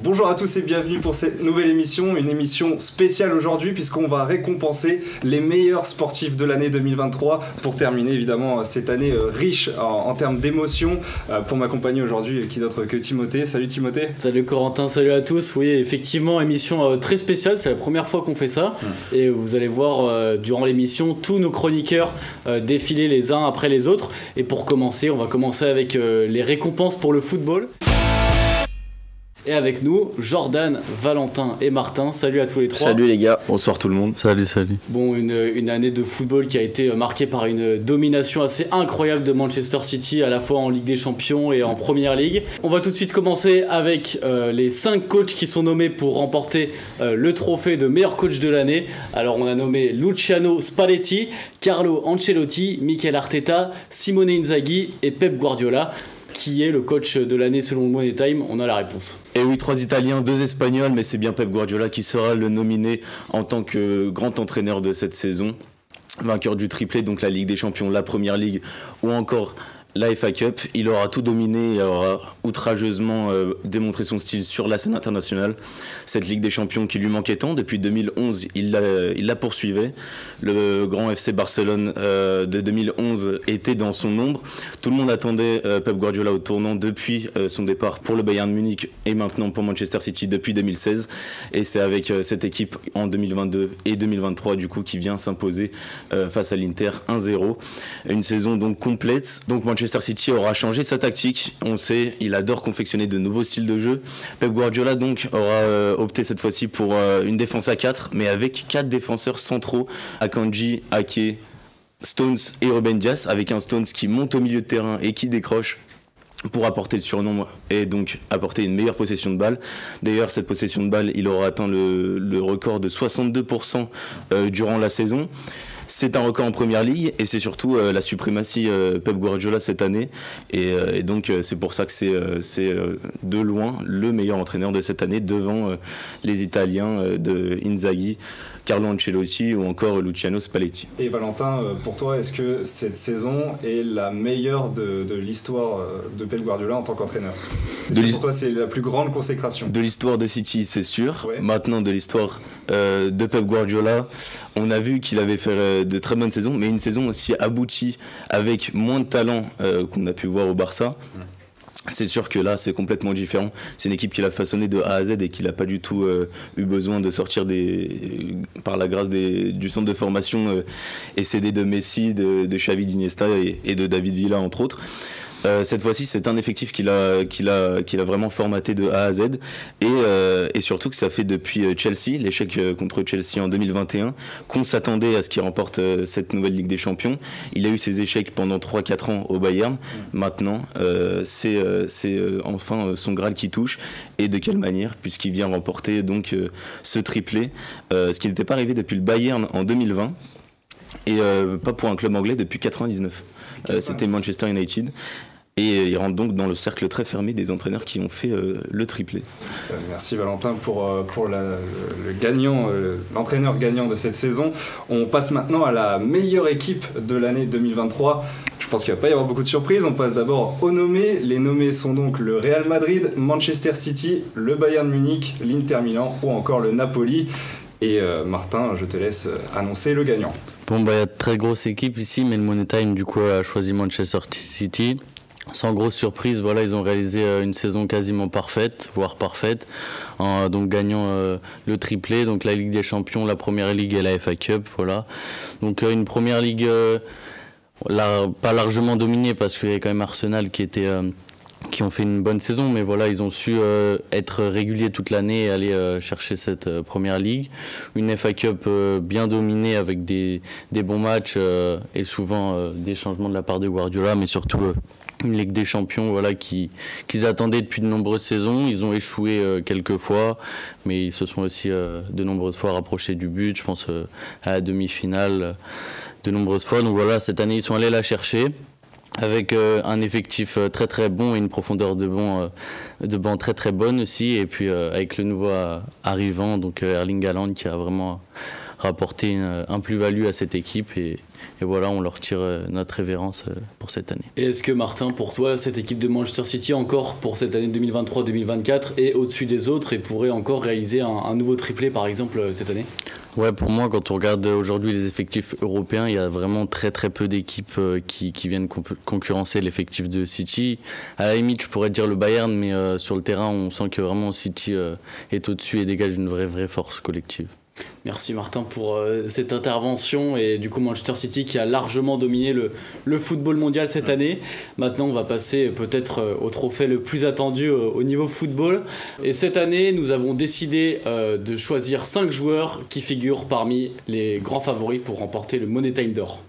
Bonjour à tous et bienvenue pour cette nouvelle émission, une émission spéciale aujourd'hui puisqu'on va récompenser les meilleurs sportifs de l'année 2023 pour terminer évidemment cette année riche en termes d'émotions. Pour m'accompagner aujourd'hui, qui d'autre que Timothée. Salut Timothée. Salut Corentin, salut à tous. Oui, effectivement, émission très spéciale, c'est la première fois qu'on fait ça et vous allez voir durant l'émission tous nos chroniqueurs défiler les uns après les autres. Et pour commencer, on va commencer avec les récompenses pour le football. Et avec nous, Jordan, Valentin et Martin. Salut à tous les trois. Salut les gars, bonsoir tout le monde. Salut, salut. Bon, une année de football qui a été marquée par une domination assez incroyable de Manchester City, à la fois en Ligue des Champions et en Première Ligue. On va tout de suite commencer avec les 5 coachs qui sont nommés pour remporter le trophée de meilleur coach de l'année. Alors on a nommé Luciano Spalletti, Carlo Ancelotti, Mikel Arteta, Simone Inzaghi et Pep Guardiola. Qui est le coach de l'année selon Money Time? On a la réponse. Et oui, 3 Italiens, 2 Espagnols, mais c'est bien Pep Guardiola qui sera le nominé en tant que grand entraîneur de cette saison. Vainqueur du triplé, donc la Ligue des Champions, la Première Ligue ou encore la FA Cup. Il aura tout dominé et aura outrageusement démontré son style sur la scène internationale. Cette Ligue des Champions qui lui manquait tant, depuis 2011, il la poursuivait. Le grand FC Barcelone de 2011 était dans son ombre. Tout le monde attendait Pep Guardiola au tournant depuis son départ pour le Bayern Munich et maintenant pour Manchester City depuis 2016. Et c'est avec cette équipe en 2022 et 2023 du coup qui vient s'imposer face à l'Inter 1-0. Une saison donc complète. Donc Manchester City aura changé sa tactique, on sait, il adore confectionner de nouveaux styles de jeu. Pep Guardiola donc aura opté cette fois-ci pour une défense à 4, mais avec 4 défenseurs centraux, Akanji, Ake, Stones et Ruben Dias, avec un Stones qui monte au milieu de terrain et qui décroche pour apporter le surnombre et donc apporter une meilleure possession de balle. D'ailleurs, cette possession de balle, il aura atteint le record de 62% durant la saison. C'est un record en Première Ligue et c'est surtout la suprématie Pep Guardiola cette année et donc c'est pour ça que c'est de loin le meilleur entraîneur de cette année devant les Italiens de Inzaghi, Carlo Ancelotti ou encore Luciano Spalletti. Et Valentin, pour toi, est-ce que cette saison est la meilleure de l'histoire de Pep Guardiola en tant qu'entraîneur? Est-ce que pour toi c'est la plus grande consécration? De l'histoire de City, c'est sûr. Ouais. Maintenant, de l'histoire de Pep Guardiola, on a vu qu'il avait fait de très bonnes saisons, mais une saison aussi aboutie avec moins de talent qu'on a pu voir au Barça. C'est sûr que là, c'est complètement différent. C'est une équipe qu'il a façonnée de A à Z et qu'il n'a pas du tout eu besoin de sortir par la grâce du centre de formation et cédé de Messi, de Xavi, d'Iniesta et de David Villa, entre autres. Cette fois-ci, c'est un effectif qu'il a vraiment formaté de A à Z et surtout que ça fait depuis Chelsea, l'échec contre Chelsea en 2021, qu'on s'attendait à ce qu'il remporte cette nouvelle Ligue des Champions. Il a eu ses échecs pendant 3-4 ans au Bayern. Maintenant, c'est enfin son Graal qui touche et de quelle manière, puisqu'il vient remporter donc ce triplé, ce qui n'était pas arrivé depuis le Bayern en 2020 et pas pour un club anglais depuis 99. C'était Manchester United. Et il rentre donc dans le cercle très fermé des entraîneurs qui ont fait le triplé. Merci Valentin pour le gagnant, l'entraîneur gagnant de cette saison. On passe maintenant à la meilleure équipe de l'année 2023. Je pense qu'il ne va pas y avoir beaucoup de surprises. On passe d'abord aux nommés. Les nommés sont donc le Real Madrid, Manchester City, le Bayern Munich, l'Inter Milan ou encore le Napoli. Et Martin, je te laisse annoncer le gagnant. Bon, il y a de très grosses équipes ici, mais le Money Time du coup a choisi Manchester City. Sans grosse surprise, voilà, ils ont réalisé une saison quasiment parfaite, voire parfaite, donc gagnant le triplé, donc la Ligue des Champions, la Première Ligue et la FA Cup, voilà. Donc une Première Ligue pas largement dominée parce qu'il y a quand même Arsenal qui ont fait une bonne saison, mais voilà, ils ont su être réguliers toute l'année et aller chercher cette Première Ligue. Une FA Cup bien dominée avec des bons matchs et souvent des changements de la part de Guardiola, mais surtout une Ligue des Champions voilà, qu'ils attendaient depuis de nombreuses saisons. Ils ont échoué quelques fois, mais ils se sont aussi de nombreuses fois rapprochés du but. Je pense à la demi-finale de nombreuses fois. Donc voilà, cette année, ils sont allés la chercher. Avec un effectif très très bon et une profondeur de banc très très bonne aussi. Et puis avec le nouveau arrivant, donc Erling Haaland, qui a vraiment rapporter un plus-value à cette équipe et voilà, on leur tire notre révérence pour cette année. Et est-ce que Martin, pour toi, cette équipe de Manchester City, encore pour cette année 2023-2024, est au-dessus des autres et pourrait encore réaliser un nouveau triplé par exemple cette année ? Ouais, pour moi, quand on regarde aujourd'hui les effectifs européens, il y a vraiment très très peu d'équipes qui viennent concurrencer l'effectif de City. À la limite, je pourrais dire le Bayern, mais sur le terrain, on sent que vraiment City est au-dessus et dégage une vraie force collective. Merci Martin pour cette intervention et du coup Manchester City qui a largement dominé le football mondial cette année. Maintenant on va passer peut-être au trophée le plus attendu au niveau football. Et cette année nous avons décidé de choisir 5 joueurs qui figurent parmi les grands favoris pour remporter le Money Time d'or.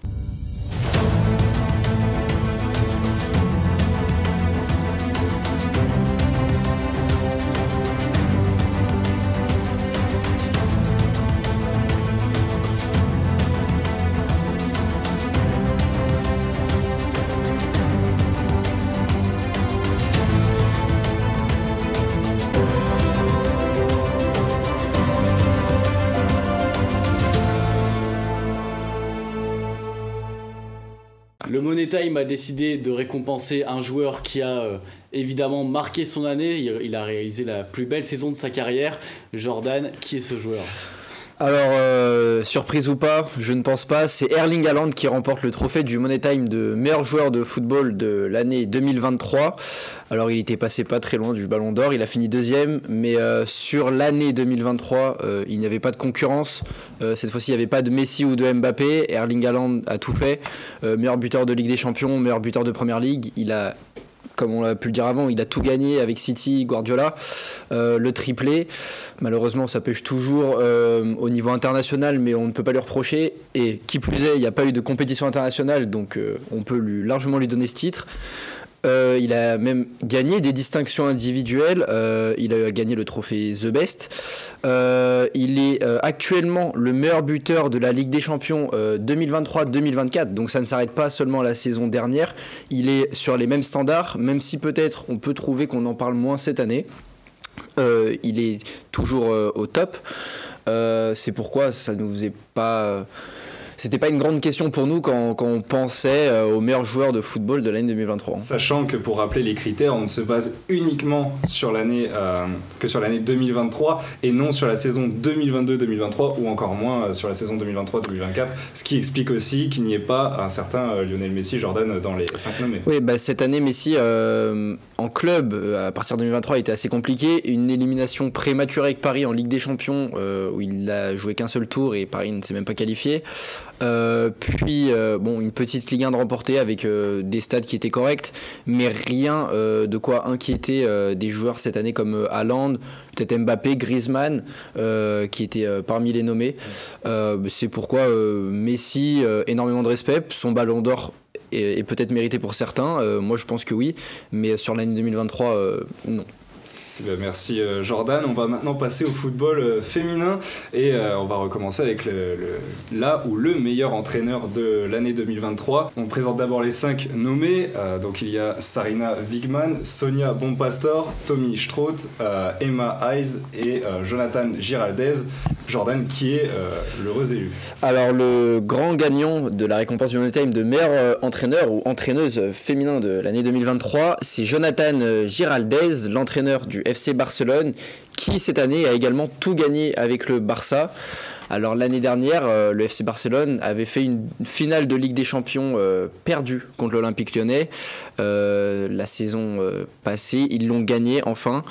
Le Money Time a décidé de récompenser un joueur qui a évidemment marqué son année. Il a réalisé la plus belle saison de sa carrière. Jordan, qui est ce joueur ? Alors, surprise ou pas, je ne pense pas, c'est Erling Haaland qui remporte le trophée du Money Time de meilleur joueur de football de l'année 2023. Alors il était passé pas très loin du Ballon d'Or, il a fini deuxième, mais sur l'année 2023, il n'y avait pas de concurrence. Cette fois-ci, il n'y avait pas de Messi ou de Mbappé. Erling Haaland a tout fait, meilleur buteur de Ligue des Champions, meilleur buteur de Première Ligue. Il a, comme on l'a pu le dire avant, il a tout gagné avec City, Guardiola, le triplé. Malheureusement, ça pêche toujours au niveau international, mais on ne peut pas lui reprocher. Et qui plus est, il n'y a pas eu de compétition internationale, donc on peut largement lui donner ce titre. Il a même gagné des distinctions individuelles. Il a gagné le trophée The Best. Il est actuellement le meilleur buteur de la Ligue des Champions 2023-2024. Donc ça ne s'arrête pas seulement à la saison dernière. Il est sur les mêmes standards, même si peut-être on peut trouver qu'on en parle moins cette année. Il est toujours au top. C'est pourquoi ça ne nous est pas... C'était pas une grande question pour nous quand on pensait aux meilleurs joueurs de football de l'année 2023. Sachant que pour rappeler les critères, on ne se base uniquement sur l'année 2023 et non sur la saison 2022-2023 ou encore moins sur la saison 2023-2024, ce qui explique aussi qu'il n'y ait pas un certain Lionel Messi, Jordan dans les 5 nommés. Oui, cette année Messi en club à partir de 2023 était assez compliqué. Une élimination prématurée avec Paris en Ligue des Champions où il n'a joué qu'un seul tour et Paris ne s'est même pas qualifié. Puis une petite Ligue 1 de remporter avec des stats qui étaient corrects, mais rien de quoi inquiéter des joueurs cette année comme Haaland, peut-être Mbappé, Griezmann qui étaient parmi les nommés. C'est pourquoi Messi, énormément de respect, son Ballon d'Or est peut-être mérité pour certains, moi je pense que oui, mais sur l'année 2023 non. Merci Jordan. On va maintenant passer au football féminin et on va recommencer avec le meilleur entraîneur de l'année 2023. On présente d'abord les 5 nommés. Donc il y a Sarina Wiegman, Sonia Bonpastor, Tommy Stroot, Emma Hayes et Jonathan Giraldez. Jordan, qui est l'heureux élu? Alors le grand gagnant de la récompense du Money Time de meilleur entraîneur ou entraîneuse féminin de l'année 2023, c'est Jonathan Giraldez, l'entraîneur du FC Barcelone, qui cette année a également tout gagné avec le Barça. Alors l'année dernière, le FC Barcelone avait fait une finale de Ligue des Champions perdue contre l'Olympique Lyonnais. La saison passée, ils l'ont gagné enfin.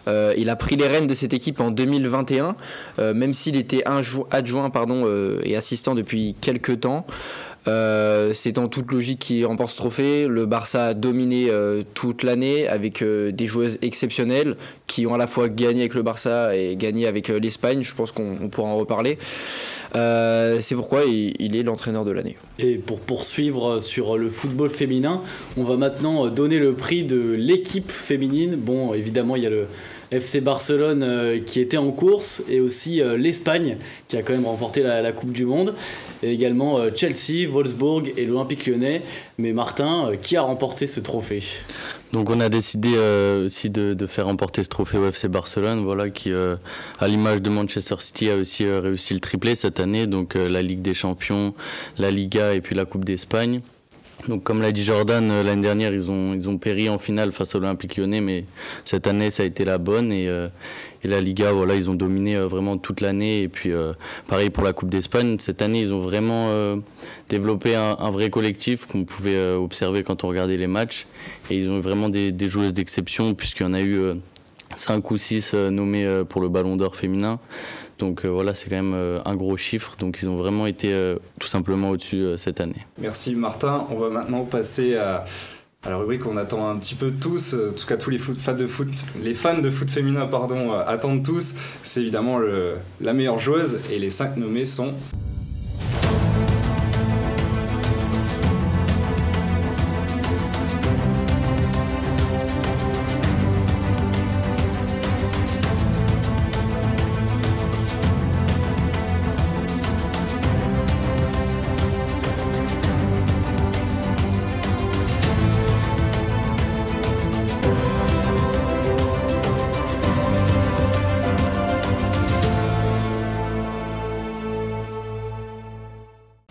Il a pris les rênes de cette équipe en 2021, même s'il était adjoint et assistant depuis quelques temps. C'est en toute logique qu'il remporte ce trophée. Le Barça a dominé toute l'année avec des joueuses exceptionnelles qui ont à la fois gagné avec le Barça et gagné avec l'Espagne. Je pense qu'on pourra en reparler. C'est pourquoi il est l'entraîneur de l'année. Et pour poursuivre sur le football féminin, on va maintenant donner le prix de l'équipe féminine. Bon, évidemment, il y a FC Barcelone qui était en course, et aussi l'Espagne qui a quand même remporté la Coupe du Monde, et également Chelsea, Wolfsburg et l'Olympique Lyonnais. Mais Martin, qui a remporté ce trophée ? Donc on a décidé aussi de faire remporter ce trophée au FC Barcelone, voilà, qui à l'image de Manchester City a aussi réussi le triplé cette année, donc la Ligue des Champions, la Liga et puis la Coupe d'Espagne. Donc comme l'a dit Jordan, l'année dernière ils ont péri en finale face à l'Olympique Lyonnais, mais cette année ça a été la bonne, et la Liga, voilà, ils ont dominé vraiment toute l'année, et puis pareil pour la Coupe d'Espagne. Cette année ils ont vraiment développé un vrai collectif qu'on pouvait observer quand on regardait les matchs, et ils ont vraiment des joueuses d'exception, puisqu'il y en a eu 5 ou 6 nommés pour le Ballon d'Or féminin. Donc voilà, c'est quand même un gros chiffre. Donc ils ont vraiment été tout simplement au-dessus cette année. Merci Martin. On va maintenant passer à la rubrique qu'on attend un petit peu tous, en tout cas tous les fans de foot féminin attendent tous. C'est évidemment la meilleure joueuse, et les 5 nommés sont...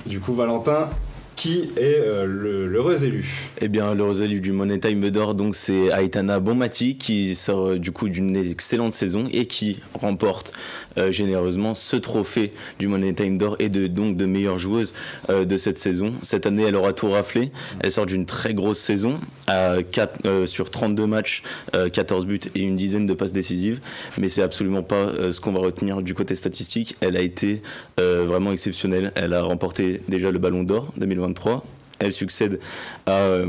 Du coup, Valentin, qui est l'heureux élu ? Eh bien, l'heureux élu du Money Time d'or, donc c'est Aitana Bonmati, qui sort du coup d'une excellente saison et qui remporte généreusement ce trophée du Money Time d'or, et donc de meilleure joueuse de cette saison. Cette année, elle aura tout raflé. Elle sort d'une très grosse saison, sur 32 matchs, 14 buts et une dizaine de passes décisives. Mais c'est absolument pas ce qu'on va retenir du côté statistique. Elle a été vraiment exceptionnelle. Elle a remporté déjà le Ballon d'Or 2023. Elle succède à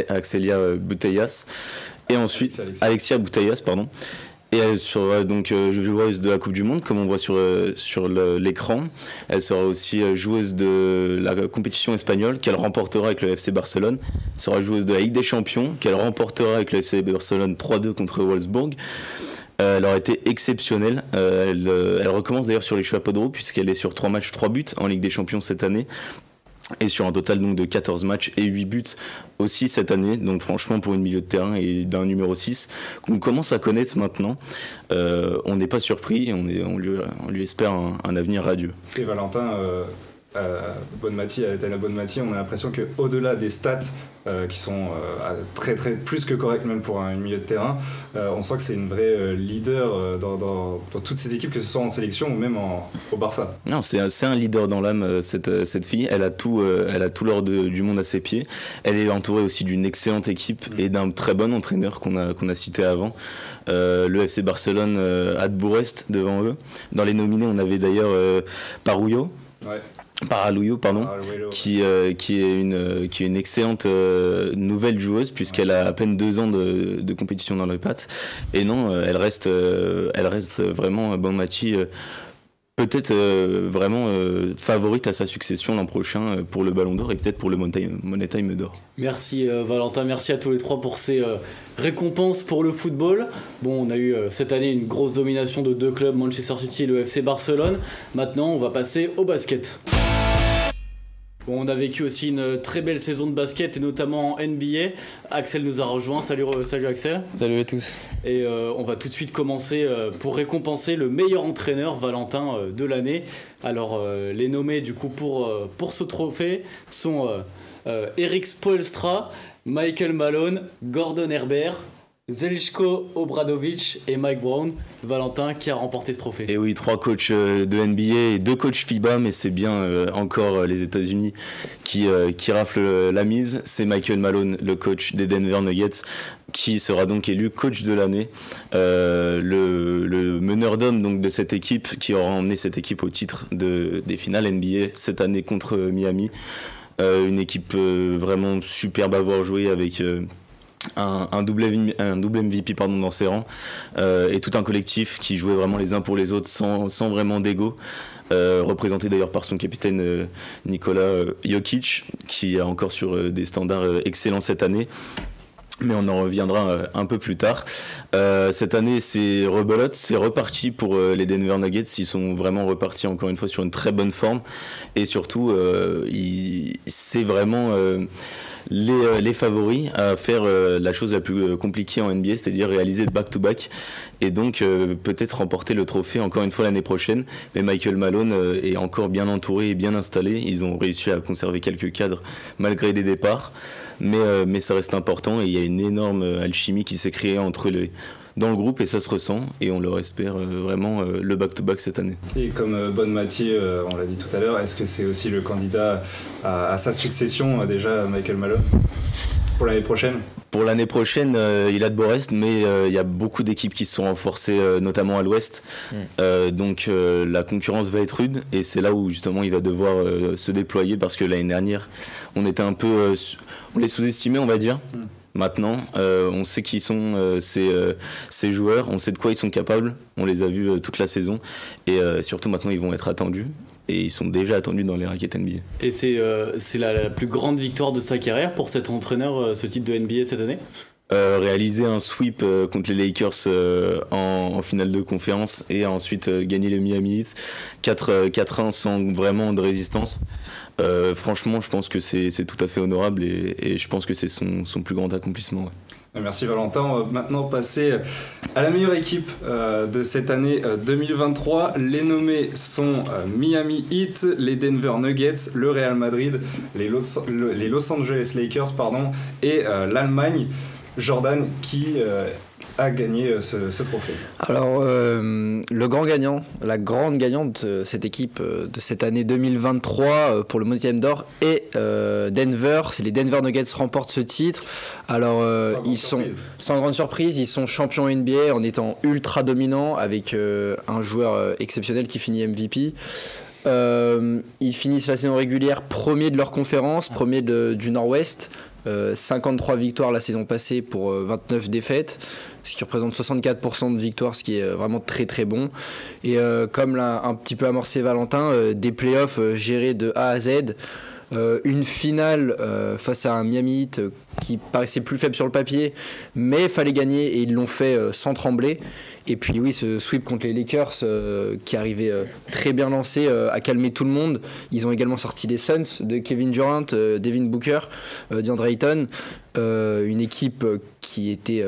Axelia Putellas, et ensuite Alexia Putellas, pardon. Et elle sera donc joueuse de la Coupe du Monde, comme on voit sur l'écran. Elle sera aussi joueuse de la compétition espagnole, qu'elle remportera avec le FC Barcelone. Elle sera joueuse de la Ligue des Champions, qu'elle remportera avec le FC Barcelone 3-2 contre Wolfsburg. Elle aurait été exceptionnelle. Elle recommence d'ailleurs sur les chapeaux de roue, puisqu'elle est sur 3 matchs, 3 buts en Ligue des Champions cette année. Et sur un total donc de 14 matchs et 8 buts aussi cette année. Donc franchement, pour une milieu de terrain et d'un numéro 6 qu'on commence à connaître maintenant, on n'est pas surpris, et on lui espère un avenir radieux. Et Valentin, Aitana Bonmati, on a l'impression qu'au-delà des stats qui sont très très plus que correctes même pour un milieu de terrain, on sent que c'est une vraie leader dans toutes ces équipes, que ce soit en sélection ou même au Barça. Non, c'est un leader dans l'âme, cette fille. Elle a tout l'or du monde à ses pieds. Elle est entourée aussi d'une excellente équipe et d'un très bon entraîneur qu'on a cité avant. Le FC Barcelone a de Bourrest devant eux. Dans les nominés, on avait d'ailleurs Paralluelo, pardon, qui est une excellente nouvelle joueuse, puisqu'elle a à peine 2 ans de compétition dans les pattes. Et non, elle reste vraiment Bonmati, peut-être vraiment favorite à sa succession l'an prochain pour le Ballon d'Or, et peut-être pour le Money Time d'or. Merci Valentin, merci à tous les 3 pour ces récompenses pour le football. Bon, on a eu cette année une grosse domination de 2 clubs, Manchester City et le FC Barcelone. Maintenant, on va passer au basket. Bon, on a vécu aussi une très belle saison de basket, et notamment en NBA. Axel nous a rejoint. Salut Axel. Salut à tous. Et on va tout de suite commencer pour récompenser le meilleur entraîneur, Valentin, de l'année. Alors les nommés du coup pour ce trophée sont Eric Spoelstra, Michael Malone, Gordon Herbert, Zeljko Obradovic et Mike Brown. Valentin, qui a remporté ce trophée. Et oui, 3 coachs de NBA et 2 coachs FIBA, mais c'est bien encore les États-Unis qui raflent la mise. C'est Michael Malone, le coach des Denver Nuggets, qui sera donc élu coach de l'année. Le meneur d'hommes donc de cette équipe, qui aura emmené cette équipe au titre des finales NBA cette année contre Miami. Une équipe vraiment superbe à voir jouer, avec un double MVP dans ses rangs, et tout un collectif qui jouait vraiment les uns pour les autres sans vraiment d'ego, représenté d'ailleurs par son capitaine Nikola Jokic, qui est encore sur des standards excellents cette année. mais on en reviendra un peu plus tard. Cette année, c'est rebelote, c'est reparti pour les Denver Nuggets. Ils sont vraiment repartis encore une fois sur une très bonne forme, et surtout, c'est vraiment les favoris à faire la chose la plus compliquée en NBA, c'est-à-dire réaliser le back-to-back, et donc peut-être remporter le trophée encore une fois l'année prochaine. Mais Michael Malone est encore bien entouré et bien installé. Ils ont réussi à conserver quelques cadres malgré des départs. Mais ça reste important, et il y a une énorme alchimie qui s'est créée dans le groupe, et ça se ressent, et on leur espère vraiment le back-to-back cette année. Et comme Bon Mathieu, on l'a dit tout à l'heure, est-ce que c'est aussi le candidat à sa succession déjà, Michael Malone, pour l'année prochaine? Pour l'année prochaine, il a de beaux restes, mais il y a beaucoup d'équipes qui se sont renforcées, notamment à l'ouest. Donc la concurrence va être rude, et c'est là où justement il va devoir se déployer, parce que l'année dernière, on était un peu... on les sous-estimait, on va dire. Maintenant, on sait qui sont ces joueurs, on sait de quoi ils sont capables, on les a vus toute la saison, et surtout maintenant ils vont être attendus. Et ils sont déjà attendus dans les raquettes NBA. Et c'est la plus grande victoire de sa carrière pour cet entraîneur, ce titre de NBA cette année? Réaliser un sweep contre les Lakers en finale de conférence, et ensuite gagner les Miami Heat 4-1 sans vraiment de résistance. Franchement, je pense que c'est tout à fait honorable, et je pense que c'est son plus grand accomplissement. Ouais. Merci Valentin. On va maintenant passer à la meilleure équipe de cette année 2023. Les nommés sont Miami Heat, les Denver Nuggets, le Real Madrid, les Los Angeles Lakers, et l'Allemagne. Jordan, qui a gagné ce trophée? Alors, le grand gagnant, la grande gagnante de cette équipe de cette année 2023 pour le Money Time d'or est Denver. C'est les Denver Nuggets remportent ce titre. Alors, ils sont, sans grande surprise, ils sont champions NBA en étant ultra dominants, avec un joueur exceptionnel qui finit MVP. Ils finissent la saison régulière premier de leur conférence, premier du Nord-Ouest. 53 victoires la saison passée pour 29 défaites, ce qui représente 64% de victoires, ce qui est vraiment très très bon. Et comme l'a un petit peu amorcé Valentin, des playoffs gérés de A à Z, une finale face à un Miami Heat qui paraissait plus faible sur le papier, mais fallait gagner, et ils l'ont fait sans trembler. Et puis oui, ce sweep contre les Lakers qui arrivait très bien lancé, a calmé tout le monde. Ils ont également sorti les Suns de Kevin Durant, Devin Booker, DeAndre Ayton, une équipe qui était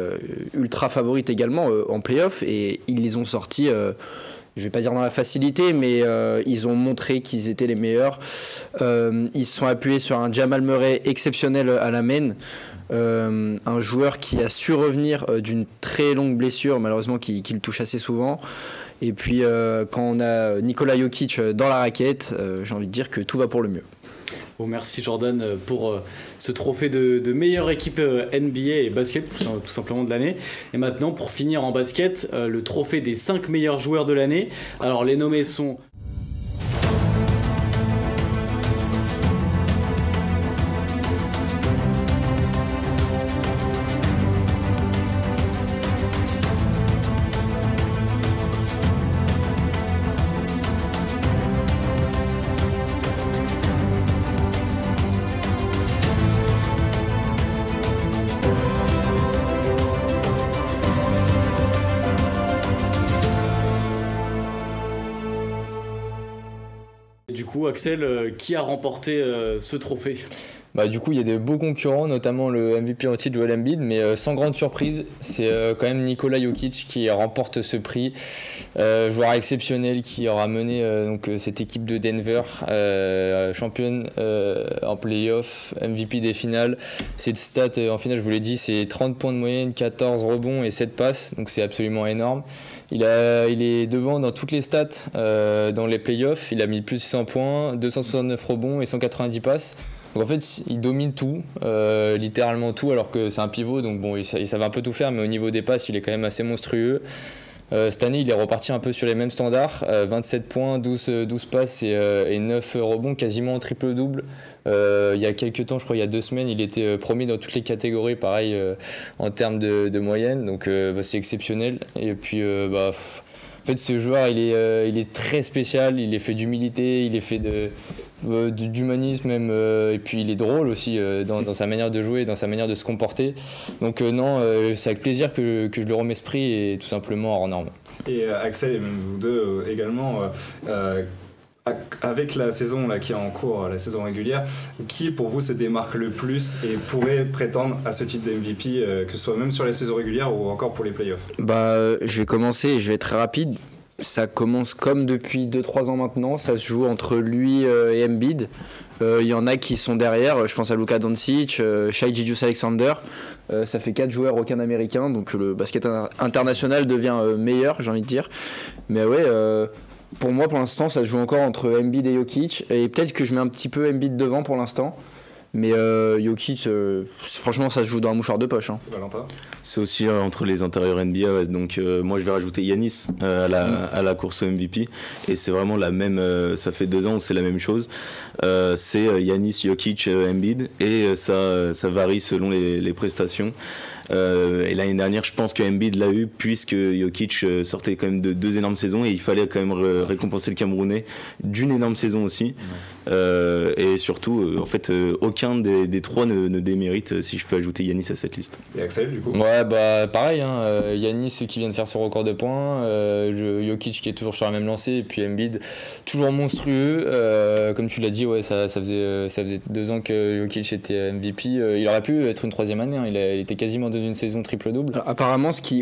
ultra favorite également en play-off, et ils les ont sortis, je vais pas dire dans la facilité, mais ils ont montré qu'ils étaient les meilleurs. Ils se sont appuyés sur un Jamal Murray exceptionnel à la main. Un joueur qui a su revenir d'une très longue blessure, malheureusement qui le touche assez souvent. Et puis quand on a Nikola Jokic dans la raquette, j'ai envie de dire que tout va pour le mieux. Bon, merci Jordan pour ce trophée de meilleure équipe NBA et basket, tout simplement de l'année. Et maintenant, pour finir en basket, le trophée des 5 meilleurs joueurs de l'année. Alors les nommés sont... Axel, qui a remporté ce trophée? Du coup, il y a de beaux concurrents, notamment le MVP en titre Joel Embiid, mais sans grande surprise, c'est quand même Nikola Jokic qui remporte ce prix. Joueur exceptionnel qui aura mené cette équipe de Denver, championne en play-off, MVP des finales. Cette stat en finale, je vous l'ai dit, c'est 30 points de moyenne, 14 rebonds et 7 passes, donc c'est absolument énorme. Il est devant dans toutes les stats dans les playoffs. Il a mis plus de 100 points, 269 rebonds et 190 passes. Donc en fait, il domine tout, littéralement tout, alors que c'est un pivot. Donc bon, il savait un peu tout faire, mais au niveau des passes, il est quand même assez monstrueux. Cette année, il est reparti un peu sur les mêmes standards. 27 points, 12 passes et 9 rebonds, quasiment en triple-double. Il y a quelques temps, je crois il y a 2 semaines, il était premier dans toutes les catégories, pareil en termes de moyenne. Donc c'est exceptionnel. Et puis En fait, ce joueur, il est très spécial, il est fait d'humilité, il est fait d'humanisme même, et puis il est drôle aussi dans sa manière de jouer, dans sa manière de se comporter. Donc non, c'est avec plaisir que je le remets ce prix et tout simplement hors norme. Et Axel et même vous deux également, avec la saison là, qui est en cours, la saison régulière, qui pour vous se démarque le plus et pourrait prétendre à ce titre de MVP, que ce soit même sur la saison régulière ou encore pour les playoffs? Je vais commencer et je vais être très rapide. Ça commence comme depuis 2-3 ans maintenant, ça se joue entre lui et Embiid. Il y en a qui sont derrière, je pense à Luka Doncic, Shai Gilgeous-Alexander. Ça fait 4 joueurs, aucun américain, donc le basket international devient meilleur, j'ai envie de dire. Mais ouais, pour moi pour l'instant ça se joue encore entre Embiid et Jokic, et peut-être que je mets un petit peu Embiid devant pour l'instant. Mais Jokic, franchement, ça se joue dans un mouchoir de poche. Hein. Valentin? C'est aussi entre les intérieurs NBA. Ouais. Donc, moi, je vais rajouter Giannis à la course au MVP. Et c'est vraiment la même. Ça fait 2 ans où c'est la même chose. C'est Giannis, Jokic, Embiid. Et ça varie selon les prestations. Et l'année dernière, je pense que Embiid l'a eu puisque Jokic sortait quand même de 2 énormes saisons et il fallait quand même récompenser le Camerounais d'une énorme saison aussi. Et surtout, en fait, aucun des 3 ne démérite, si je peux ajouter Giannis à cette liste. Et Axel, du coup? Ouais, bah pareil, hein, Giannis qui vient de faire son record de points, Jokic qui est toujours sur la même lancée, et puis Embiid toujours monstrueux. Comme tu l'as dit, ouais, ça faisait 2 ans que Jokic était MVP. Il aurait pu être une 3e année, hein, il était quasiment dans une saison triple-double. Apparemment, ce qui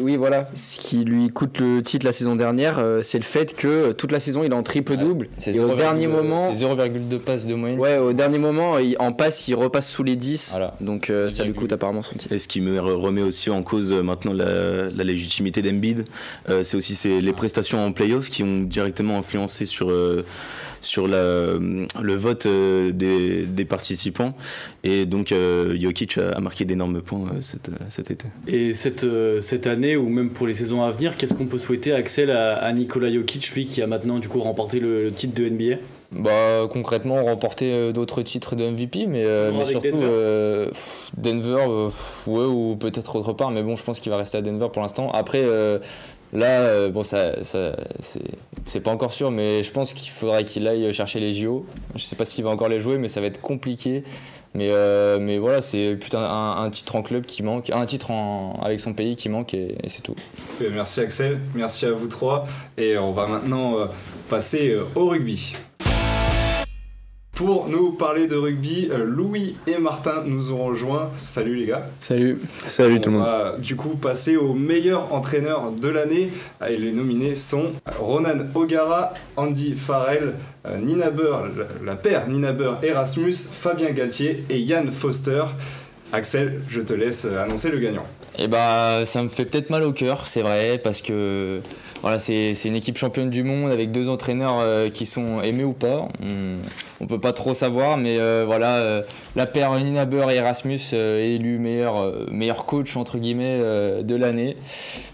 lui coûte le titre la saison dernière, c'est le fait que toute la saison il est en triple-double. Et au dernier moment. C'est 0,2 passes de moyenne. Ouais, au dernier moment, en passe, il repasse sous les 10. Voilà. Donc ça lui coûte apparemment son titre. Et ce qui me remet aussi en cause maintenant la légitimité d'Embiid, c'est aussi les prestations en play-off qui ont directement influencé sur le vote des participants. Et donc Jokic a marqué d'énormes points cet été. Et cette année, ou même pour les saisons à venir, qu'est-ce qu'on peut souhaiter, Axel, à Nikola Jokic, lui qui a maintenant du coup remporté le titre de NBA? Bah, concrètement, remporter d'autres titres de MVP, mais surtout Denver, ouais, ou peut-être autre part, mais bon, je pense qu'il va rester à Denver pour l'instant. Après, là, bon, c'est pas encore sûr, mais je pense qu'il faudrait qu'il aille chercher les JO. Je sais pas s'il va encore les jouer, mais ça va être compliqué. Mais voilà, c'est putain un titre en club qui manque, un titre avec son pays qui manque, et c'est tout. Et merci Axel, merci à vous 3, et on va maintenant passer au rugby. Pour nous parler de rugby, Louis et Martin nous ont rejoints. Salut les gars. Salut tout le monde. On va du coup passer au meilleur entraîneur de l'année. Et les nominés sont Ronan O'Gara, Andy Farrell, Nina Burr, la paire Nina Burr Erasmus, Fabien Galtier et Yann Foster. Axel, je te laisse annoncer le gagnant. Et bah, ça me fait peut-être mal au cœur, c'est vrai, parce que voilà, c'est une équipe championne du monde avec 2 entraîneurs qui sont aimés ou pas. On peut pas trop savoir, mais voilà, la paire Nina Burr et Erasmus est élu meilleur coach entre guillemets de l'année.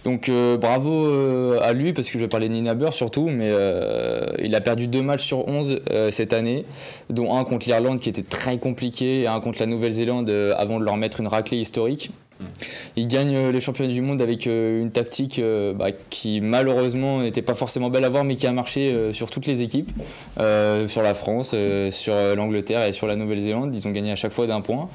Donc bravo à lui, parce que je vais parler de Nina Burr surtout, mais il a perdu 2 matchs sur 11 cette année, dont un contre l'Irlande qui était très compliqué et un contre la Nouvelle-Zélande avant de leur mettre une raclée historique. Il gagne les championnats du monde avec une tactique qui malheureusement n'était pas forcément belle à voir, mais qui a marché sur toutes les équipes, sur la France, sur l'Angleterre et sur la Nouvelle-Zélande. Ils ont gagné à chaque fois d'1 point.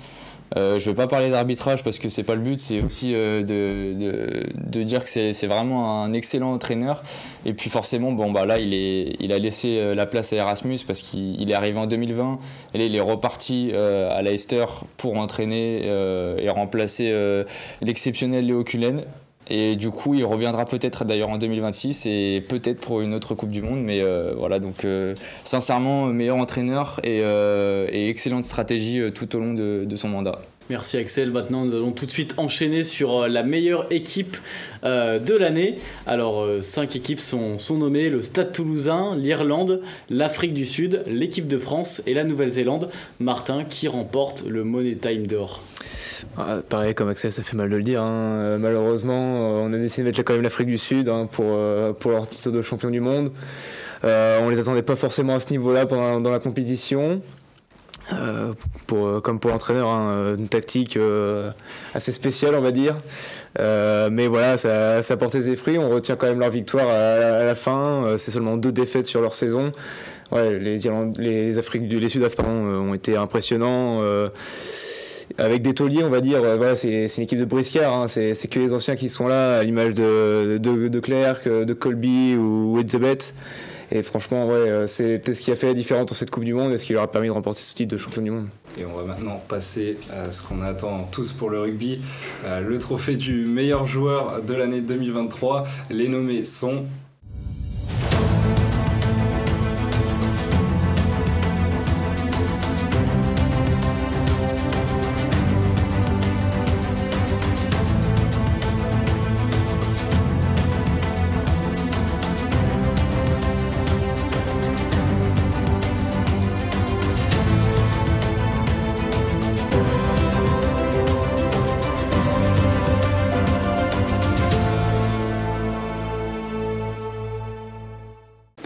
Je vais pas parler d'arbitrage parce que c'est pas le but, c'est aussi de dire que c'est vraiment un excellent entraîneur. Et puis forcément, bon bah là il a laissé la place à Erasmus parce qu'il est arrivé en 2020 et là il est reparti à Leicester pour entraîner et remplacer l'exceptionnel Léo Cullen. Et du coup, il reviendra peut-être d'ailleurs en 2026 et peut-être pour une autre Coupe du Monde. Mais voilà, donc sincèrement, meilleur entraîneur et excellente stratégie tout au long de son mandat. Merci Axel. Maintenant, nous allons tout de suite enchaîner sur la meilleure équipe de l'année. Alors, 5 équipes sont nommées: le Stade Toulousain, l'Irlande, l'Afrique du Sud, l'équipe de France et la Nouvelle-Zélande. Martin, qui remporte le Money Time d'or? Pareil, comme Axel, ça fait mal de le dire. Hein. Malheureusement, on a décidé de mettre quand même l'Afrique du Sud pour leur titre de champion du monde. On les attendait pas forcément à ce niveau-là dans la compétition. comme pour l'entraîneur, hein, une tactique assez spéciale, on va dire. Mais voilà, ça porte ses fruits. On retient quand même leur victoire à la fin. C'est seulement 2 défaites sur leur saison. Ouais, les Sud-Africains ont été impressionnants. Avec des tauliers, on va dire, voilà, c'est une équipe de briscards, hein, c'est que les anciens qui sont là, à l'image de Clerc, de Colby ou Etzebeth. Et franchement, ouais, c'est peut-être ce qui a fait la différence dans cette Coupe du Monde et ce qui leur a permis de remporter ce titre de champion du monde. Et on va maintenant passer à ce qu'on attend tous pour le rugby, le trophée du meilleur joueur de l'année 2023. Les nommés sont...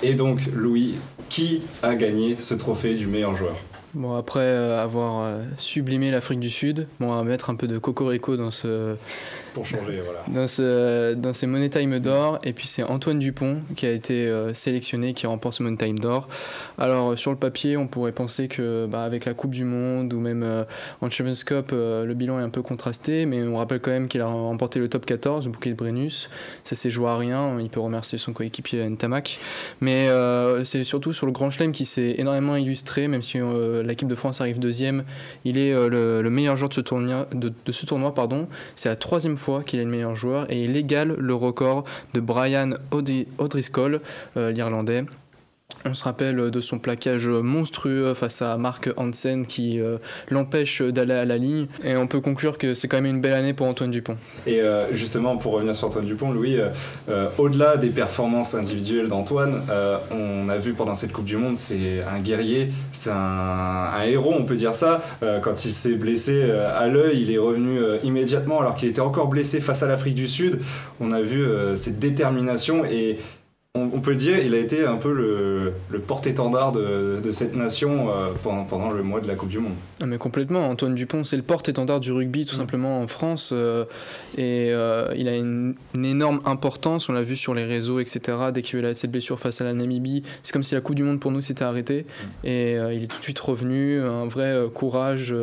Et donc, Louis, qui a gagné ce trophée du meilleur joueur ? Bon, après avoir sublimé l'Afrique du Sud, on va mettre un peu de cocorico dans ce... Pour changer, voilà. Dans ces Money Time d'or. Et puis c'est Antoine Dupont qui a été sélectionné, qui remporte ce Money Time d'or. Alors sur le papier, on pourrait penser que avec la Coupe du Monde ou même en Champions Cup, le bilan est un peu contrasté, mais on rappelle quand même qu'il a remporté le top 14, le bouquet de Brennus. Ça s'est joué à rien, il peut remercier son coéquipier Ntamak. Mais c'est surtout sur le Grand Chelem qui s'est énormément illustré, même si l'équipe de France arrive deuxième, il est le meilleur joueur de ce tournoi. C'est la 3e fois qu'il est le meilleur joueur et il égale le record de Brian O'Driscoll, l'Irlandais. On se rappelle de son plaquage monstrueux face à Mark Hansen qui l'empêche d'aller à la ligne. Et on peut conclure que c'est quand même une belle année pour Antoine Dupont. Et justement, pour revenir sur Antoine Dupont, Louis, au-delà des performances individuelles d'Antoine, on a vu pendant cette Coupe du Monde, c'est un guerrier, c'est un héros, on peut dire ça. Quand il s'est blessé à l'œil, il est revenu immédiatement alors qu'il était encore blessé face à l'Afrique du Sud. On a vu cette détermination et... On peut le dire, il a été un peu le porte-étendard de cette nation pendant le mois de la Coupe du Monde. Ah mais complètement, Antoine Dupont c'est le porte-étendard du rugby tout simplement en France et il a une énorme importance, on l'a vu sur les réseaux etc. Dès qu'il y a eu cette blessure face à la Namibie, c'est comme si la Coupe du Monde pour nous s'était arrêtée et il est tout de suite revenu, un vrai courage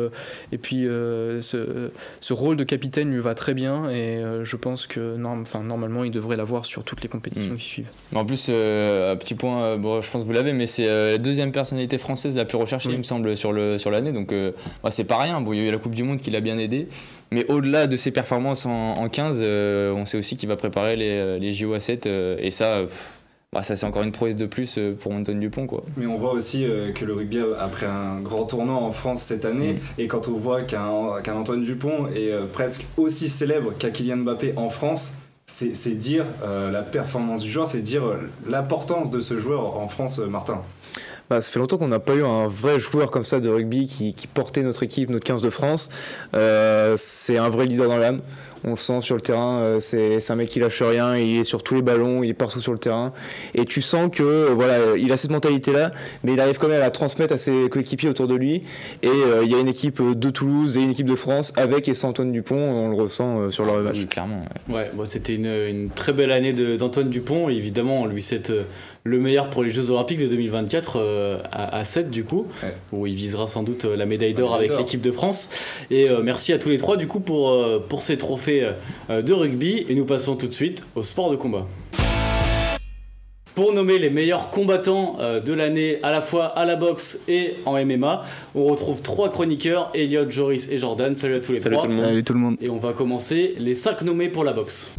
et puis ce rôle de capitaine lui va très bien et je pense que normalement il devrait l'avoir sur toutes les compétitions qui suivent. En plus, un petit point, je pense que vous l'avez, mais c'est la 2e personnalité française la plus recherchée, il me semble, sur l'année. Donc, c'est pas rien. Bon, il y a eu la Coupe du Monde qui l'a bien aidé. Mais au-delà de ses performances en 15, on sait aussi qu'il va préparer les JO à 7. Et ça, ça, c'est encore une prouesse de plus pour Antoine Dupont, quoi. Mais on voit aussi que le rugby a pris un grand tournant en France cette année. Et quand on voit qu'un Antoine Dupont est presque aussi célèbre qu'un Kylian Mbappé en France, c'est dire la performance du joueur, c'est dire l'importance de ce joueur en France, Martin. Ça fait longtemps qu'on n'a pas eu un vrai joueur comme ça de rugby qui portait notre équipe, notre 15 de France. C'est un vrai leader dans l'âme. On le sent sur le terrain, c'est un mec qui lâche rien, il est sur tous les ballons, il est partout sur le terrain. Et tu sens que il a cette mentalité-là, mais il arrive quand même à la transmettre à ses coéquipiers autour de lui. Et il y a une équipe de Toulouse et une équipe de France avec et sans Antoine Dupont, on le ressent sur leur match. Oui, clairement. Ouais, c'était une très belle année d'Antoine Dupont. Et évidemment, on lui souhaite le meilleur pour les Jeux Olympiques de 2024 à 7 du coup, où il visera sans doute la médaille d'or avec l'équipe de France. Et merci à tous les trois du coup pour ces trophées de rugby. Et nous passons tout de suite au sport de combat. Pour nommer les meilleurs combattants de l'année à la fois à la boxe et en MMA, on retrouve 3 chroniqueurs, Elliot, Joris et Jordan. Salut à tous les trois. Salut tout le monde. Et on va commencer les 5 nommés pour la boxe.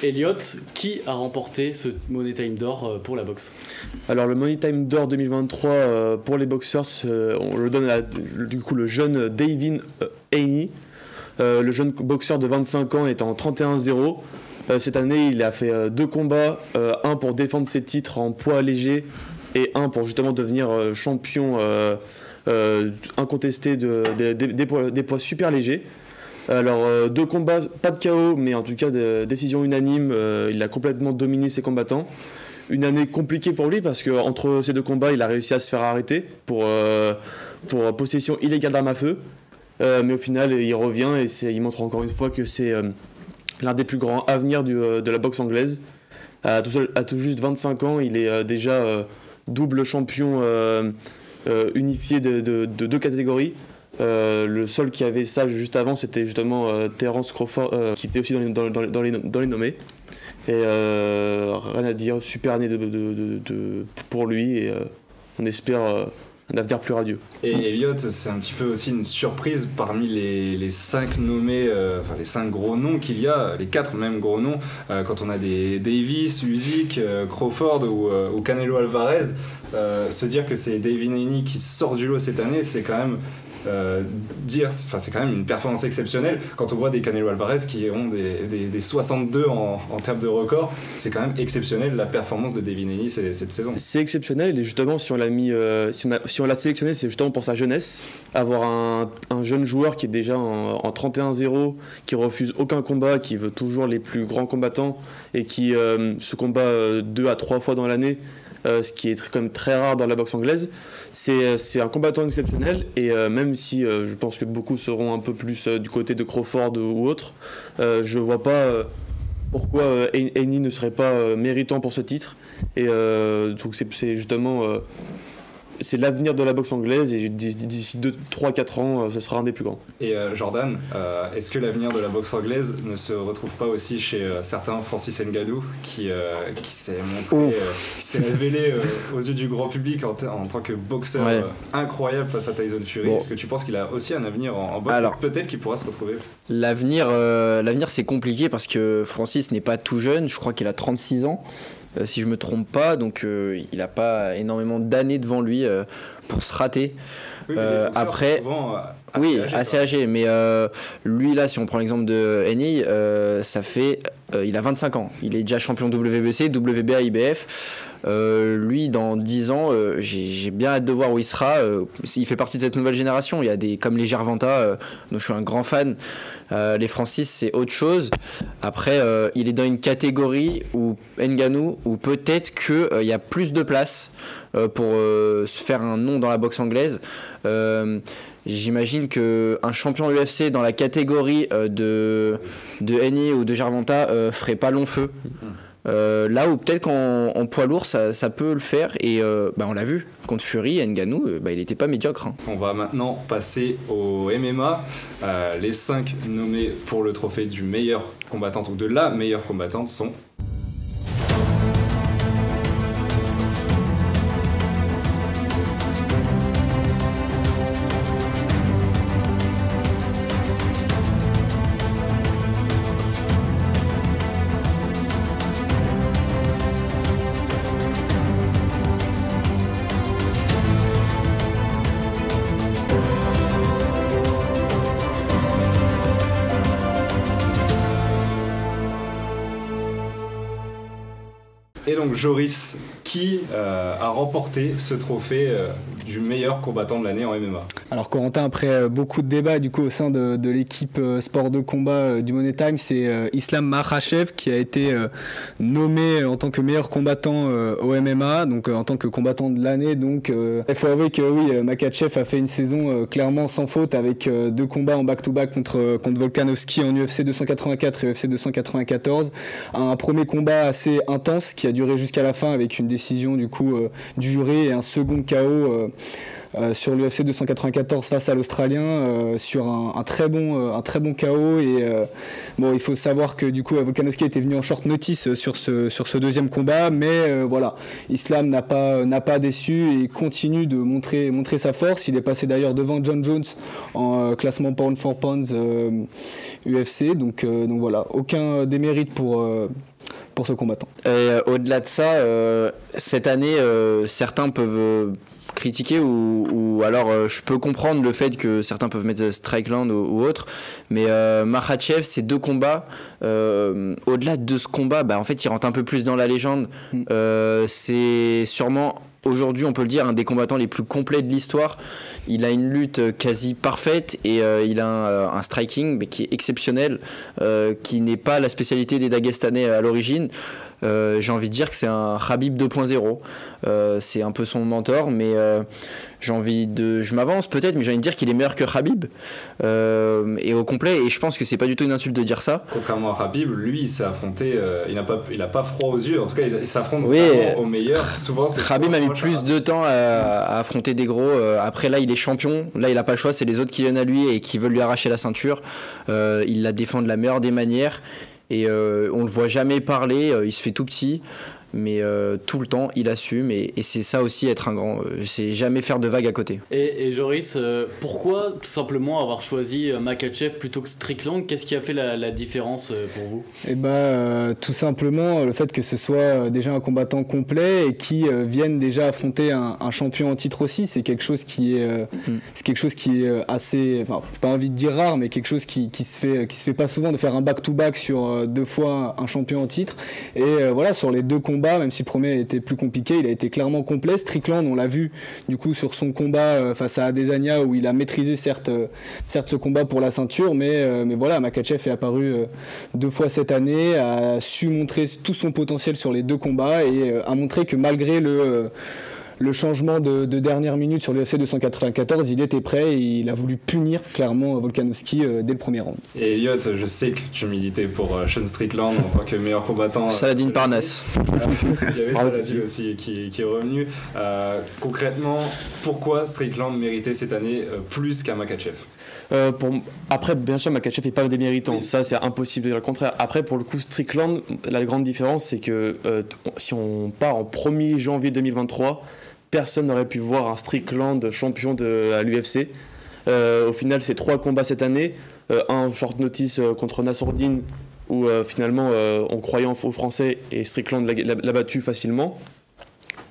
Elliot, qui a remporté ce Money Time d'or pour la boxe? Alors le Money Time d'or 2023 pour les boxers, on le donne à du coup le jeune Devin Haney. Le jeune boxeur de 25 ans est en 31-0. Cette année, il a fait 2 combats, un pour défendre ses titres en poids léger et un pour justement devenir champion incontesté des poids super légers. Alors 2 combats, pas de KO, mais en tout cas de décision unanime, il a complètement dominé ses combattants. Une année compliquée pour lui parce qu'entre ces 2 combats, il a réussi à se faire arrêter pour possession illégale d'armes à feu. Mais au final, il revient et il montre encore une fois que c'est l'un des plus grands avenirs de la boxe anglaise. À tout juste 25 ans, il est déjà double champion unifié de 2 catégories. Le seul qui avait ça juste avant, c'était justement Terence Crawford, qui était aussi dans les nommés. Et rien à dire, super année pour lui et on espère un avenir plus radieux. Et Elliot, c'est un petit peu aussi une surprise parmi les 5 nommés, enfin les 5 gros noms qu'il y a, les 4 même gros noms, quand on a des Davis, Usyk, Crawford ou Canelo Alvarez, se dire que c'est Devin Haney qui sort du lot cette année, c'est quand même c'est quand même une performance exceptionnelle. Quand on voit des Canelo Alvarez qui ont des 62 en termes de record, c'est quand même exceptionnel la performance de Devin Haney cette saison. C'est exceptionnel et justement si on l'a sélectionné, c'est justement pour sa jeunesse. Avoir un jeune joueur qui est déjà en 31-0, qui refuse aucun combat, qui veut toujours les plus grands combattants et qui se combat 2 à 3 fois dans l'année, ce qui est quand même très rare dans la boxe anglaise. C'est un combattant exceptionnel et même si je pense que beaucoup seront un peu plus du côté de Crawford ou autre, je vois pas pourquoi Haney ne serait pas méritant pour ce titre. Et donc c'est justement c'est l'avenir de la boxe anglaise et d'ici 3-4 ans, ce sera un des plus grands. Et Jordan, est-ce que l'avenir de la boxe anglaise ne se retrouve pas aussi chez certains Francis Ngannou qui s'est montré, qui s'est révélé aux yeux du grand public en tant que boxeur incroyable face à Tyson Fury? Est-ce que tu penses qu'il a aussi un avenir en boxe? Alors, peut-être qu'il pourra se retrouver. L'avenir c'est compliqué parce que Francis n'est pas tout jeune, je crois qu'il a 36 ans. Si je me trompe pas, donc il n'a pas énormément d'années devant lui pour se rater. Oui, après, assez âgé, mais lui là, si on prend l'exemple de Haney, il a 25 ans, il est déjà champion WBC, WBA, IBF. Lui, dans 10 ans, j'ai bien hâte de voir où il sera. Il fait partie de cette nouvelle génération. Il y a comme les Gervonta, dont je suis un grand fan. Les Francis, c'est autre chose. Après, il est dans une catégorie où Ngannou, où peut-être qu'il y a plus de place pour se faire un nom dans la boxe anglaise. J'imagine qu'un champion UFC dans la catégorie de Haney ou de Gervonta ferait pas long feu. Là où peut-être qu'en poids lourd ça peut le faire et on l'a vu contre Fury, Ngannou il était pas médiocre. On va maintenant passer au MMA. Les 5 nommés pour le trophée du meilleur combattant ou de la meilleure combattante sont Et donc Joris, qui a remporté ce trophée du meilleur combattant de l'année en MMA? Alors Corentin, après beaucoup de débats du coup au sein de l'équipe sport de combat du Money Time, c'est Islam Makhachev qui a été nommé en tant que meilleur combattant au MMA, donc en tant que combattant de l'année. Donc il faut avouer que oui, Makhachev a fait une saison clairement sans faute avec 2 combats en back-to-back contre Volkanovski en UFC 284 et UFC 294. Un premier combat assez intense qui a duré jusqu'à la fin avec une décision du coup du jury et un second KO sur l'UFC 294 face à l'Australien sur un très bon KO et il faut savoir que du coup Volkanovski était venu en short notice sur ce deuxième combat, mais voilà, Islam n'a pas déçu et continue de montrer sa force. Il est passé d'ailleurs devant John Jones en classement pound for pound UFC, donc voilà, aucun démérite pour ce combattant. Et au-delà de ça, cette année, certains peuvent critiquer ou alors je peux comprendre le fait que certains peuvent mettre Strickland ou autre, mais Makhachev, ces 2 combats, au-delà de ce combat, en fait il rentre un peu plus dans la légende. C'est sûrement aujourd'hui, on peut le dire, un des combattants les plus complets de l'histoire. Il a une lutte quasi parfaite et il a un striking qui est exceptionnel, qui n'est pas la spécialité des Dagestanais à l'origine. J'ai envie de dire que c'est un Khabib 2.0. C'est un peu son mentor, mais je m'avance peut-être, mais j'ai envie de dire qu'il est meilleur que Khabib et au complet. Et je pense que c'est pas du tout une insulte de dire ça. Contrairement à Khabib, lui, il s'est affronté, il n'a pas froid aux yeux. En tout cas, il s'affronte vraiment au meilleur. Souvent, Khabib a mis plus de temps à affronter des gros. Après, là, il est champion. Là, il a pas le choix. C'est les autres qui viennent à lui et qui veulent lui arracher la ceinture. Il la défend de la meilleure des manières. Et on le voit jamais parler, il se fait tout petit, mais tout le temps il assume et c'est ça aussi être un grand, c'est jamais faire de vagues à côté. Et Joris, pourquoi tout simplement avoir choisi Makhachev plutôt que Strickland? Qu'est-ce qui a fait la différence pour vous? Tout simplement le fait que ce soit déjà un combattant complet et qui vienne déjà affronter un champion en titre aussi, c'est quelque chose qui est assez, enfin j'ai pas envie de dire rare, mais quelque chose qui se fait pas souvent, de faire un back-to-back sur 2 fois un champion en titre. Et voilà, sur les 2 combats, même si le premier était plus compliqué, il a été clairement complet. Strickland, on l'a vu du coup sur son combat face à Adesanya, où il a maîtrisé certes ce combat pour la ceinture, mais voilà, Makhachev est apparu 2 fois cette année, a su montrer tout son potentiel sur les 2 combats et a montré que malgré le changement de dernière minute sur l'UFC 294, il était prêt et il a voulu punir clairement Volkanovski dès le premier round. Et Elliot, je sais que tu militais pour Sean Strickland en tant que meilleur combattant. Saladin Parnasse. Il y avait Saladin aussi qui est revenu. Concrètement, pourquoi Strickland méritait cette année plus qu'un Makhachev? Après, bien sûr, Makhachev n'est pas un des méritants. Oui. Ça, c'est impossible de dire le contraire. Après, pour le coup, Strickland, la grande différence, c'est que si on part en 1er janvier 2023, personne n'aurait pu voir un Strickland champion à l'UFC. Au final, c'est 3 combats cette année. Un short notice contre Nassourdine, où finalement, on croyait aux Français, et Strickland l'a battu facilement.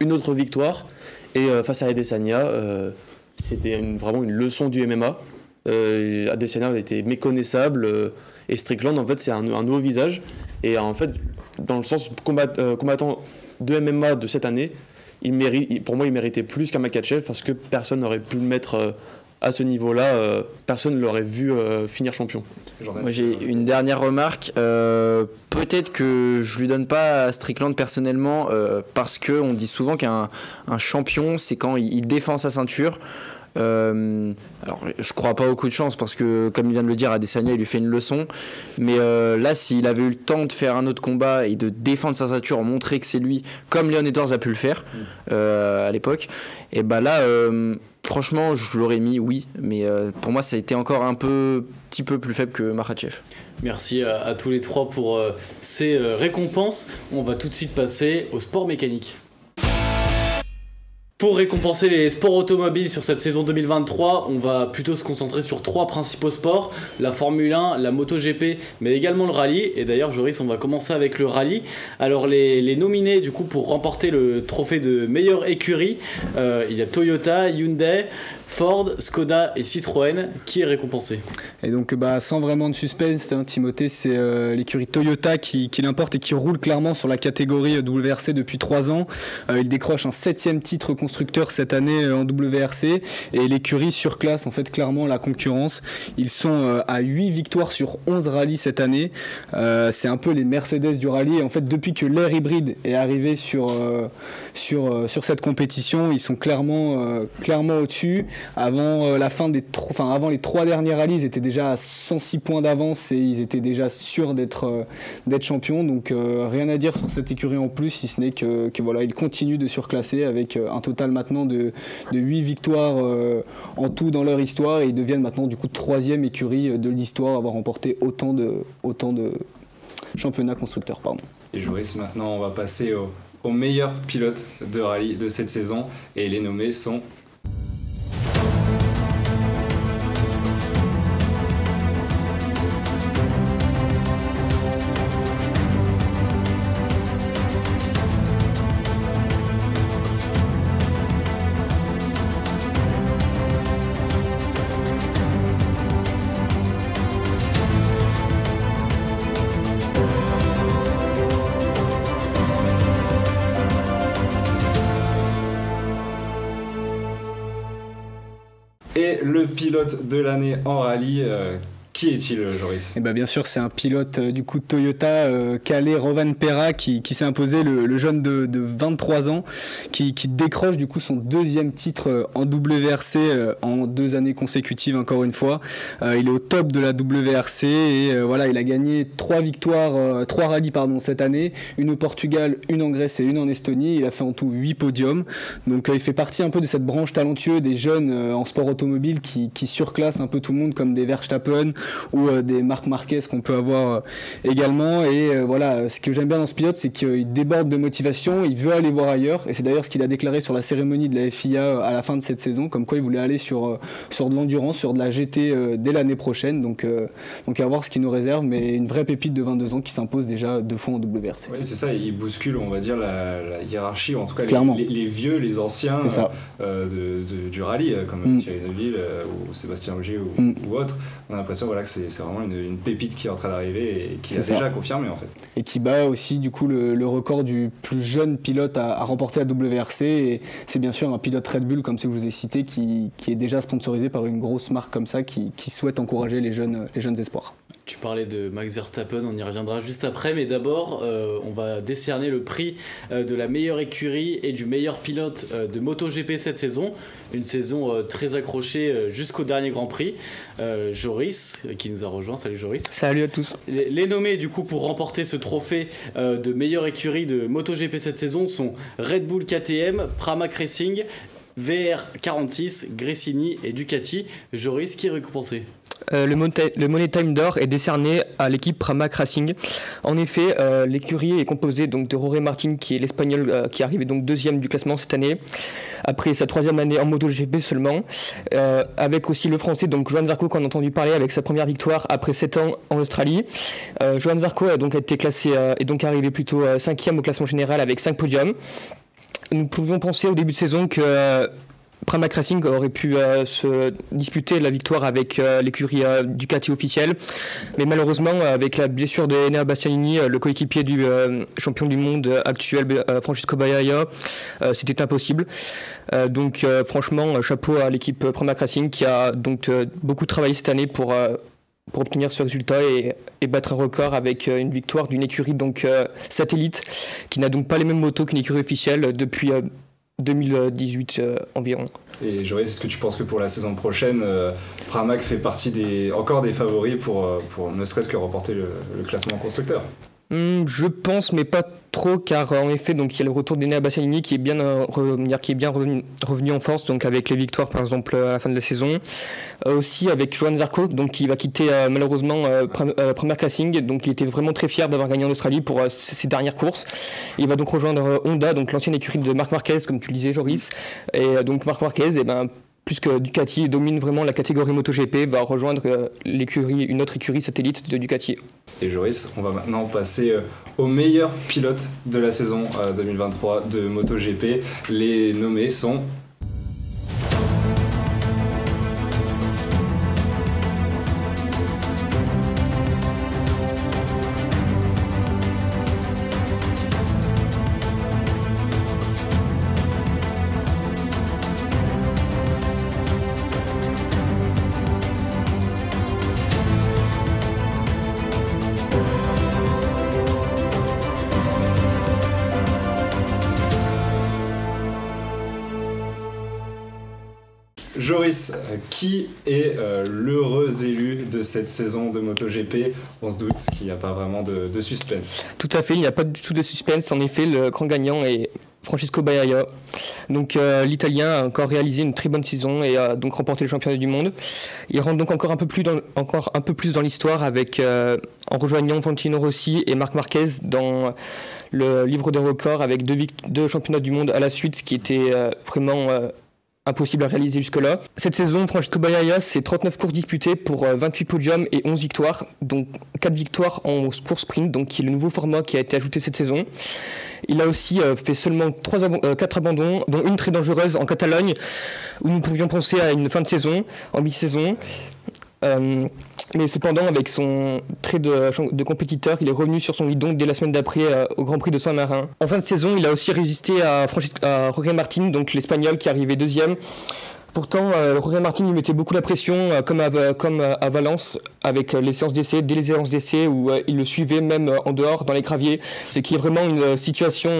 Une autre victoire, et face à Adesanya, c'était vraiment une leçon du MMA. Adesanya était méconnaissable et Strickland en fait c'est un nouveau visage et en fait dans le sens combattant de MMA de cette année pour moi il méritait plus qu'un Makhachev parce que personne n'aurait pu le mettre à ce niveau-là, personne ne l'aurait vu finir champion. Moi j'ai une dernière remarque, peut-être que je lui donne pas à Strickland personnellement parce qu'on dit souvent qu'un champion c'est quand il défend sa ceinture. Alors je crois pas au coup de chance parce que comme il vient de le dire, Adesanya il lui fait une leçon, mais là s'il avait eu le temps de faire un autre combat et de défendre sa ceinture, montrer que c'est lui comme Leon Edwards a pu le faire à l'époque, et bah là franchement je l'aurais mis oui, mais pour moi ça a été encore petit peu plus faible que Makhachev. Merci à tous les 3 pour ces récompenses. On va tout de suite passer au sport mécanique. Pour récompenser les sports automobiles sur cette saison 2023, on va plutôt se concentrer sur 3 principaux sports, la Formule 1, la MotoGP, mais également le rallye. Et d'ailleurs, Joris, on va commencer avec le rallye. Alors les nominés du coup pour remporter le trophée de meilleure écurie, il y a Toyota, Hyundai, Ford, Skoda et Citroën. Qui est récompensé? Et donc sans vraiment de suspense, Timothée, c'est l'écurie Toyota qui l'importe et qui roule clairement sur la catégorie WRC depuis 3 ans. Il décroche un 7e titre constructeur cette année en WRC et l'écurie surclasse en fait clairement la concurrence. Ils sont à 8 victoires sur 11 rallyes cette année. C'est un peu les Mercedes du rallye. Et en fait, depuis que l'ère hybride est arrivée sur cette compétition, ils sont clairement au-dessus. Avant avant les 3 derniers rallyes, ils étaient déjà à 106 points d'avance et ils étaient déjà sûrs d'être champions. Donc rien à dire sur cette écurie en plus, si ce n'est que voilà, ils continuent de surclasser avec un total maintenant de 8 victoires en tout dans leur histoire et ils deviennent maintenant du coup 3e écurie de l'histoire à avoir remporté autant de championnats constructeurs. Et Joris, maintenant on va passer aux meilleurs pilotes de rallye de cette saison et les nommés sont... le pilote de l'année en rallye. Qui est-il, Joris ? Et bien sûr, c'est un pilote du coup de Toyota, Kalle Rovanperä, qui s'est imposé, le jeune de 23 ans, qui décroche du coup son deuxième titre en WRC en 2 années consécutives, encore une fois. Il est au top de la WRC et voilà, il a gagné 3 rallyes cette année, une au Portugal, une en Grèce et une en Estonie. Il a fait en tout 8 podiums. Donc il fait partie un peu de cette branche talentueuse des jeunes en sport automobile qui surclassent un peu tout le monde, comme des Verstappen ou des Marc Marquez qu'on peut avoir également. Et voilà, ce que j'aime bien dans ce pilote, c'est qu'il déborde de motivation, il veut aller voir ailleurs, et c'est d'ailleurs ce qu'il a déclaré sur la cérémonie de la FIA à la fin de cette saison, comme quoi il voulait aller sur de l'endurance, sur de la GT dès l'année prochaine. Donc à voir ce qu'il nous réserve, mais une vraie pépite de 22 ans qui s'impose déjà 2 fois en WRC. Oui, c'est ça, il bouscule, on va dire, la hiérarchie, ou en tout cas les vieux, les anciens du rallye, comme Thierry Neuville ou Sébastien Ogier ou autres. On a l'impression que c'est vraiment une pépite qui est en train d'arriver et qui a déjà confirmé en fait. Et qui bat aussi du coup le record du plus jeune pilote à remporter la WRC, et c'est bien sûr un pilote Red Bull comme celui que je vous ai cité qui est déjà sponsorisé par une grosse marque comme ça qui souhaite encourager les jeunes espoirs. Tu parlais de Max Verstappen, on y reviendra juste après, mais d'abord on va décerner le prix de la meilleure écurie et du meilleur pilote de MotoGP cette saison, une saison très accrochée jusqu'au dernier Grand Prix. Joris qui nous a rejoint, salut Joris. Salut à tous. Les nommés du coup pour remporter ce trophée de meilleure écurie de MotoGP cette saison sont Red Bull KTM, Pramac Racing, VR46, Gresini et Ducati. Joris, qui est récompensé ? Le Money Time d'or est décerné à l'équipe Pramac Racing. En effet, l'écurie est composée donc de Jorge Martin, qui est l'Espagnol qui est arrivé donc 2e du classement cette année, après sa 3e année en MotoGP seulement, avec aussi le Français donc Johan Zarco qu'on a entendu parler avec sa première victoire après 7 ans en Australie. Johan Zarco a donc été classé et donc arrivé plutôt 5e au classement général avec 5 podiums. Nous pouvions penser au début de saison que Pramac Racing aurait pu se disputer la victoire avec l'écurie Ducati officielle, mais malheureusement avec la blessure de Enea Bastianini, le coéquipier du champion du monde actuel Francisco Bagnaia, c'était impossible. Donc franchement chapeau à l'équipe Pramac Racing qui a donc beaucoup travaillé cette année pour obtenir ce résultat et battre un record avec une victoire d'une écurie donc satellite qui n'a donc pas les mêmes motos qu'une écurie officielle depuis 2018 environ. Et Joris, est-ce que tu penses que pour la saison prochaine, Pramac fait partie encore des favoris pour ne serait-ce que remporter le classement constructeur ? Je pense, mais pas trop, car en effet, donc il y a le retour d'Enea Bastianini qui est bien revenu en force, donc avec les victoires par exemple à la fin de la saison. Aussi avec Johan Zarco, donc qui va quitter malheureusement Pramac Racing, donc il était vraiment très fier d'avoir gagné en Australie pour ses dernières courses. Il va donc rejoindre Honda, donc l'ancienne écurie de Marc Marquez, comme tu le disais Joris, et donc Marc Marquez, plus que Ducati domine vraiment la catégorie MotoGP, va rejoindre une autre écurie satellite de Ducati. Et Joris, on va maintenant passer au meilleur pilote de la saison 2023 de MotoGP. Les nommés sont... Joris, qui est l'heureux élu de cette saison de MotoGP ? On se doute qu'il n'y a pas vraiment de suspense. Tout à fait, il n'y a pas du tout de suspense. En effet, le grand gagnant est Francisco Bagnaia. Donc l'Italien a encore réalisé une très bonne saison et a donc remporté le championnat du monde. Il rentre donc encore un peu plus dans l'histoire en rejoignant Valentino Rossi et Marc Marquez dans le livre des records avec deux championnats du monde à la suite, ce qui était vraiment impossible à réaliser jusque-là. Cette saison, Francisco Bagnaia, c'est 39 courses disputées pour 28 podiums et 11 victoires, donc 4 victoires en course sprint, donc qui est le nouveau format qui a été ajouté cette saison. Il a aussi fait seulement 4 abandons, dont une très dangereuse en Catalogne, où nous pouvions penser à une fin de saison, en mi-saison. Mais cependant, avec son trait de compétiteur, il est revenu sur son guidon dès la semaine d'après au Grand Prix de Saint-Marin. En fin de saison, il a aussi résisté à Jorge Martin, donc l'Espagnol qui est arrivé deuxième, Pourtant, Jorge Martin lui mettait beaucoup la pression, comme à Valence, avec les séances d'essai, dès les séances d'essai où il le suivait même en dehors, dans les graviers. C'est qu'il y a vraiment une situation...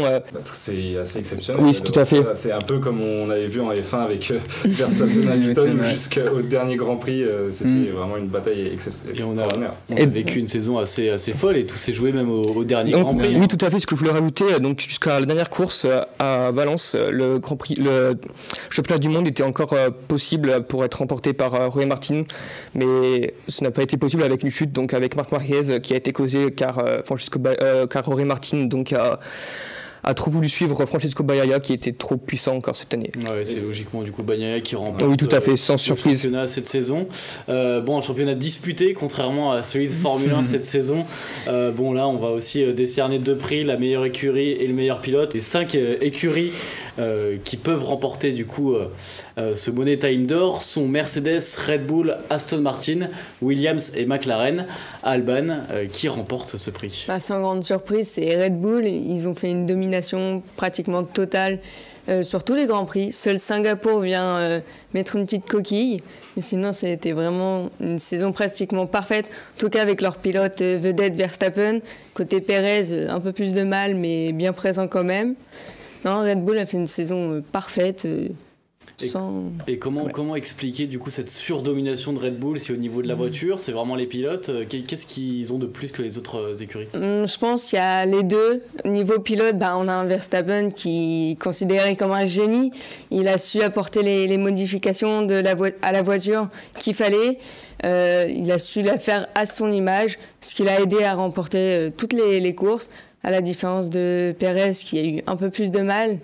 C'est assez exceptionnel. Oui, tout à fait. C'est un peu comme on avait vu en F1 avec Verstappen Hamilton, jusqu'au dernier Grand Prix, c'était vraiment une bataille extraordinaire. On a vécu une saison assez folle et tout s'est joué même au dernier Grand Prix. Oui, tout à fait. Ce que je voulais rajouter, donc jusqu'à la dernière course à Valence, le championnat du monde était encore possible pour être remporté par Jorge Martin, mais ce n'a pas été possible avec une chute, donc avec Marc Marquez qui a été causée car Jorge Martin donc a trop voulu suivre Francesco Bagnaia qui était trop puissant encore cette année. Ouais, c'est logiquement du coup Bagnaia qui remporte oui, tout à fait, sans surprise. Le championnat cette saison. Un championnat disputé contrairement à celui de Formule 1 cette saison. Là on va aussi décerner 2 prix, la meilleure écurie et le meilleur pilote. Les 5 écuries qui peuvent remporter du coup ce Money Time d'or sont Mercedes, Red Bull, Aston Martin, Williams et McLaren. Alban, qui remporte ce prix? Sans grande surprise, c'est Red Bull. Ils ont fait une domination pratiquement totale sur tous les grands prix. Seul Singapour vient mettre une petite coquille. Mais sinon, c'était vraiment une saison pratiquement parfaite. En tout cas, avec leur pilote vedette Verstappen. Côté Perez, un peu plus de mal, mais bien présent quand même. Non, Red Bull a fait une saison parfaite. Et comment expliquer du coup cette surdomination de Red Bull? Si au niveau de la voiture, c'est vraiment les pilotes, qu'est-ce qu'ils ont de plus que les autres écuries? Je pense qu'il y a les deux. Niveau pilote, on a un Verstappen qui est considéré comme un génie. Il a su apporter les modifications à la voiture qu'il fallait. Il a su la faire à son image, ce qui l'a aidé à remporter toutes les courses, à la différence de Perez qui a eu un peu plus de mal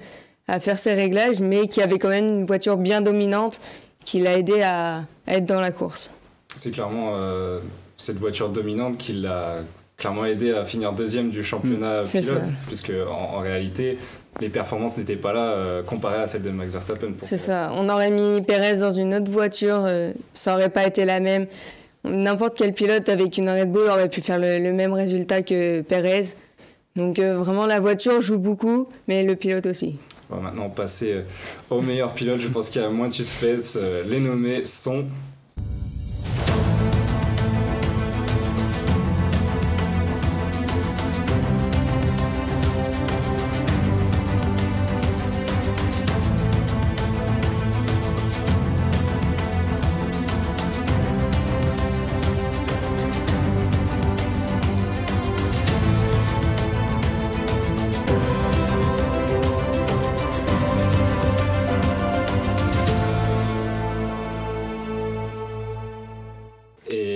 à faire ses réglages, mais qui avait quand même une voiture bien dominante qui l'a aidé à être dans la course. C'est clairement cette voiture dominante qui l'a clairement aidé à finir deuxième du championnat pilote, puisque en réalité, les performances n'étaient pas là comparées à celles de Max Verstappen. C'est ça, on aurait mis Perez dans une autre voiture, ça n'aurait pas été la même. N'importe quel pilote avec une Red Bull aurait pu faire le même résultat que Perez. Donc vraiment la voiture joue beaucoup, mais le pilote aussi. On va maintenant passer au meilleur pilote. Je pense qu'il y a moins de suspense. Les nommés sont...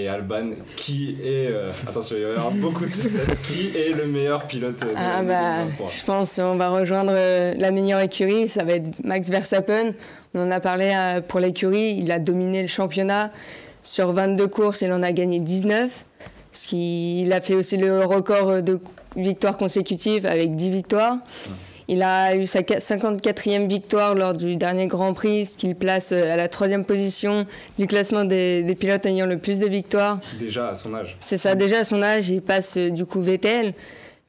Alban, qui est... attention, il va y avoir beaucoup de suspense. Qui est le meilleur pilote de 2023? Je pense qu'on va rejoindre la meilleure écurie, ça va être Max Verstappen. On en a parlé pour l'écurie, il a dominé le championnat. Sur 22 courses, il en a gagné 19. Il a fait aussi le record de victoires consécutives avec 10 victoires. Il a eu sa 54e victoire lors du dernier Grand Prix, ce qui le place à la 3e position du classement des pilotes ayant le plus de victoires. Déjà à son âge. C'est ça, déjà à son âge, il passe du coup Vettel.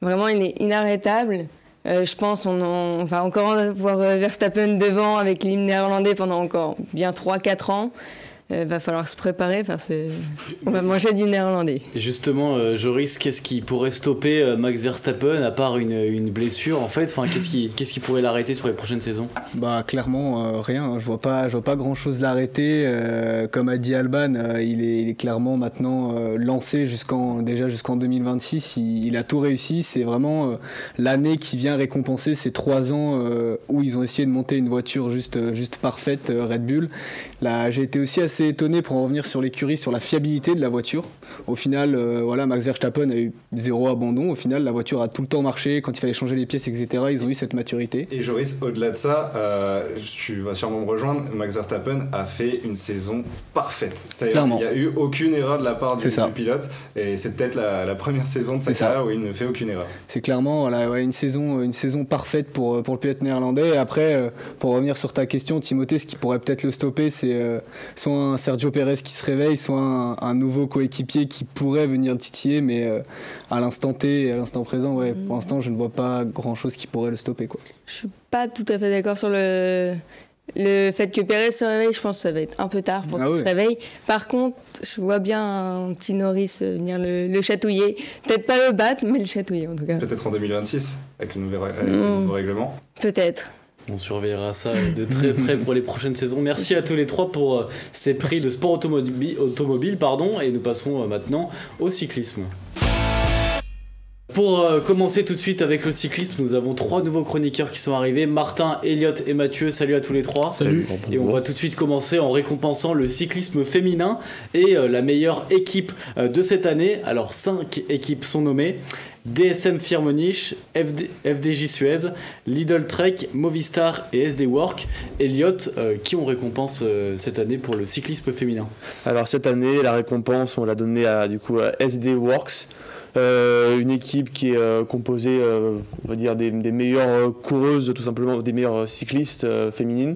Vraiment, il est inarrêtable. Je pense qu'on va encore voir Verstappen devant avec l'hymne néerlandais pendant encore bien 3-4 ans. Va falloir se préparer parce qu'on va manger du néerlandais. Justement, Joris, qu'est-ce qui pourrait stopper Max Verstappen à part une blessure en fait? Qu'est-ce qui pourrait l'arrêter sur les prochaines saisons? Clairement rien. Je vois pas grand chose l'arrêter. Comme a dit Alban, il est clairement maintenant lancé jusqu'en 2026. Il a tout réussi. C'est vraiment l'année qui vient récompenser ces 3 ans où ils ont essayé de monter une voiture juste parfaite, Red Bull. Là, j'ai été aussi assez étonné pour en revenir sur l'écurie, sur la fiabilité de la voiture. Au final, Max Verstappen a eu 0 abandon. Au final, la voiture a tout le temps marché. Quand il fallait changer les pièces, etc., ils ont eu cette maturité. Et Joris, au-delà de ça, tu vas sûrement me rejoindre, Max Verstappen a fait une saison parfaite. C'est-à-dire qu'il n'y a eu aucune erreur de la part du pilote. Et c'est peut-être la première saison de sa carrière où il ne fait aucune erreur. C'est clairement une saison parfaite pour le pilote néerlandais. Et après, pour revenir sur ta question, Timothée, ce qui pourrait peut-être le stopper, c'est soit un Sergio Pérez qui se réveille, soit un nouveau coéquipier qui pourrait venir titiller, mais à l'instant T, à l'instant présent, pour l'instant, je ne vois pas grand-chose qui pourrait le stopper, quoi. Je suis pas tout à fait d'accord sur Le fait que Pérez se réveille, je pense que ça va être un peu tard pour qu'il se réveille. Par contre, je vois bien un petit Norris venir le chatouiller. Peut-être pas le battre, mais le chatouiller en tout cas. Peut-être en 2026, avec le nouveau règlement. Peut-être. On surveillera ça de très près pour les prochaines saisons. Merci à tous les trois pour ces prix de sport automobile, et nous passons maintenant au cyclisme. Pour commencer tout de suite avec le cyclisme, nous avons 3 nouveaux chroniqueurs qui sont arrivés, Martin, Elliot et Mathieu. Salut à tous les 3. Salut. Et on va tout de suite commencer en récompensant le cyclisme féminin et la meilleure équipe de cette année. Alors 5 équipes sont nommées: DSM Firmenich, FDJ Suez, Lidl Trek, Movistar et SD Work. Elliot, qui on récompense cette année pour le cyclisme féminin? Alors cette année, la récompense, on l'a donnée à SD Works. Une équipe qui est composée, on va dire, des meilleures coureuses, tout simplement, des meilleures cyclistes féminines.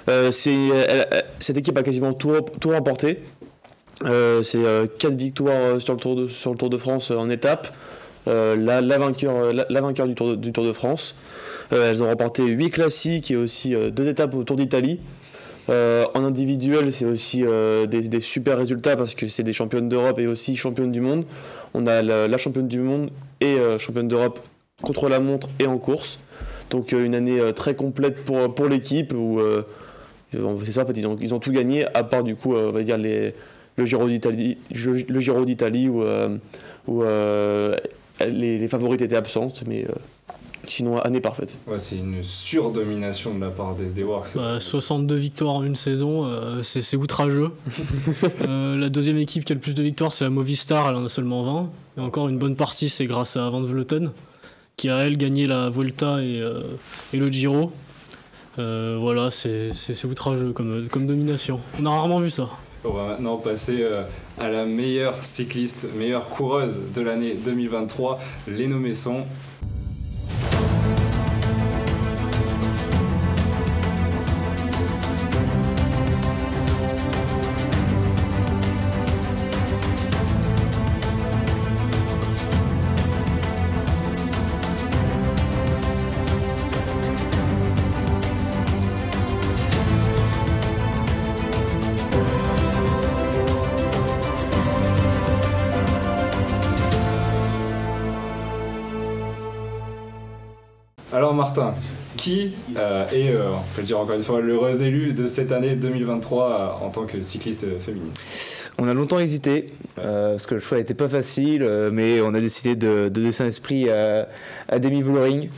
Cette équipe a quasiment tout remporté. C'est 4 victoires sur le Tour de France en étape. La vainqueur du Tour de France. Elles ont remporté 8 classiques et aussi 2 étapes au Tour d'Italie. En individuel, c'est aussi des super résultats parce que c'est des championnes d'Europe et aussi championnes du monde. On a la championne du monde et championne d'Europe contre la montre et en course. Donc une année très complète pour l'équipe où c'est ça, en fait, ils ont tout gagné à part du coup on va dire le Giro d'Italie où les favorites étaient absentes, mais sinon année parfaite. Ouais, c'est une surdomination de la part d'SD Works. 62 victoires en une saison, c'est outrageux. La deuxième équipe qui a le plus de victoires, c'est la Movistar, elle en a seulement 20. Et encore une bonne partie, c'est grâce à Van Vleuten, qui a elle gagné la Vuelta et le Giro. Voilà, c'est outrageux comme domination. On a rarement vu ça. On va maintenant passer à la meilleure cycliste, meilleure coureuse de l'année 2023. Les nommés sont... Alors Martin, qui est, on peut le dire encore une fois, l'heureuse élue de cette année 2023 en tant que cycliste féminine? On a longtemps hésité, parce que le choix n'était pas facile, mais on a décidé de donner un esprit à Demi Vollering,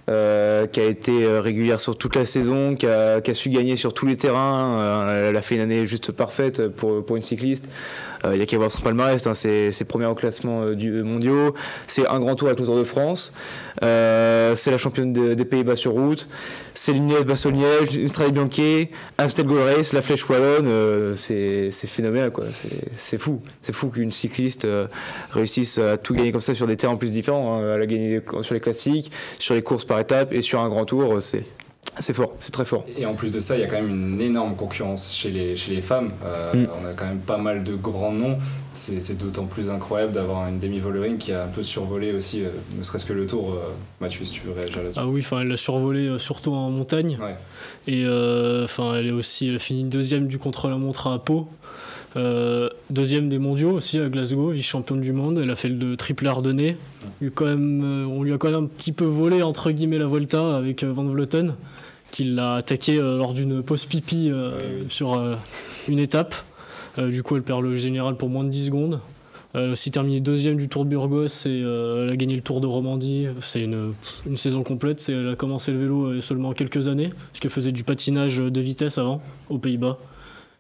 qui a été régulière sur toute la saison, qui a su gagner sur tous les terrains. Elle a fait une année juste parfaite pour une cycliste. Il n'y a qu'à voir son palmarès, c'est premier au classement mondiaux, c'est un grand tour avec le Tour de France, c'est la championne des Pays-Bas sur route, c'est l'Union-Bastogne-Liège, Strade Bianche, Amstel Gold Race, la Flèche Wallonne, c'est phénoménal, quoi. C'est fou qu'une cycliste réussisse à tout gagner comme ça sur des terrains en plus différents, hein. Elle a gagné sur les classiques, sur les courses par étapes et sur un grand tour, c'est fort, c'est très fort. Et en plus de ça, il y a quand même une énorme concurrence chez les femmes. On a quand même pas mal de grands noms. C'est d'autant plus incroyable d'avoir une Demi Vollering qui a un peu survolé aussi, ne serait-ce que le Tour. Mathieu, si tu veux réagir là-dessus. Ah oui, elle l'a survolé surtout en montagne. Ouais. Et elle a fini deuxième du contre-la-montre à Pau. Deuxième des mondiaux aussi à Glasgow, vice-championne du monde. Elle a fait le triple Ardennais. On lui a quand même un petit peu volé entre guillemets la Volta avec Van Vleuten, qui l'a attaqué lors d'une pause pipi sur une étape. Du coup elle perd le général pour moins de 10 secondes. Elle a aussi terminé deuxième du Tour de Burgos et elle a gagné le Tour de Romandie. C'est une saison complète. Elle a commencé le vélo seulement quelques années, parce qu'elle faisait du patinage de vitesse avant, aux Pays-Bas.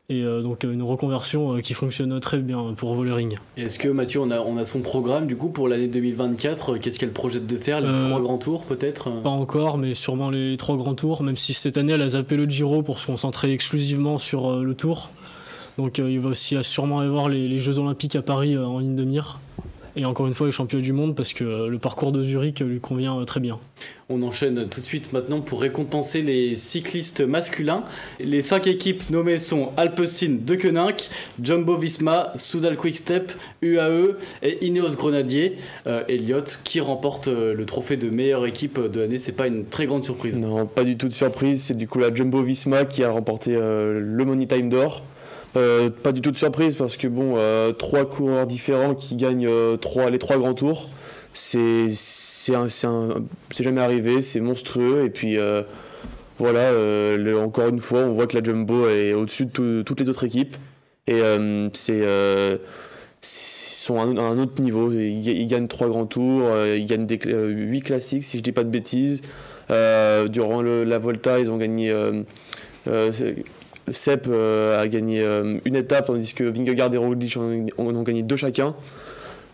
Et donc une reconversion qui fonctionne très bien pour Vollering. Est-ce que Mathieu, on a son programme du coup pour l'année 2024? Qu'est-ce qu'elle projette de faire? Les 3 grands tours peut-être? Pas encore, mais sûrement les 3 grands tours, même si cette année elle a zappé le Giro pour se concentrer exclusivement sur le Tour. Donc il va aussi sûrement y avoir les Jeux Olympiques à Paris en ligne de mire. et encore une fois les champions du monde parce que le parcours de Zurich lui convient très bien. On enchaîne tout de suite maintenant pour récompenser les cyclistes masculins. Les 5 équipes nommées sont Alpecin de Koenig, Jumbo Visma, Soudal Quickstep, UAE et Ineos Grenadier. Elliott qui remporte le trophée de meilleure équipe de l'année, c'est pas une très grande surprise. Non, pas du tout de surprise, c'est du coup la Jumbo Visma qui a remporté le Money Time d'or. Pas du tout de surprise parce que 3 coureurs différents qui gagnent les 3 grands tours. C'est jamais arrivé, c'est monstrueux et puis encore une fois on voit que la Jumbo est au-dessus de toutes les autres équipes et ils sont à un autre niveau, ils gagnent 3 grands tours, ils gagnent 8 classiques si je dis pas de bêtises, durant la Volta ils ont gagné Sepp a gagné une étape tandis que Vingegaard et Roglic en ont gagné 2 chacun.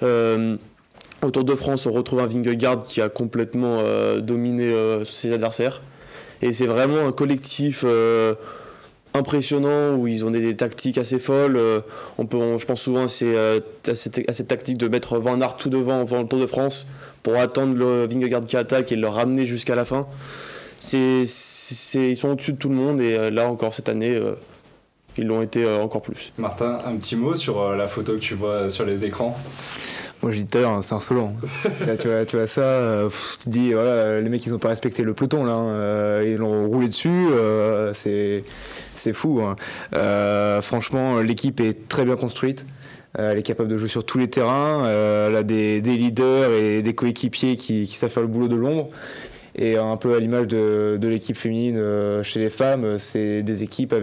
Au Tour de France, on retrouve un Vingegaard qui a complètement dominé ses adversaires. Et c'est vraiment un collectif impressionnant où ils ont des tactiques assez folles. Je pense souvent à cette tactique de mettre Van Aert tout devant pendant le Tour de France pour attendre le Vingegaard qui attaque et le ramener jusqu'à la fin. Ils sont au-dessus de tout le monde et là encore cette année, ils l'ont été encore plus. Martin, un petit mot sur la photo que tu vois sur les écrans? Moi j'ai dit tout à l'heure, c'est insolent. Là, tu vois ça, tu te dis, voilà, les mecs ils ont pas respecté le peloton là, ils l'ont roulé dessus, c'est fou. Franchement, l'équipe est très bien construite. Elle est capable de jouer sur tous les terrains. Elle a des leaders et des coéquipiers qui savent faire le boulot de l'ombre. Et un peu à l'image de l'équipe féminine chez les femmes, c'est des équipes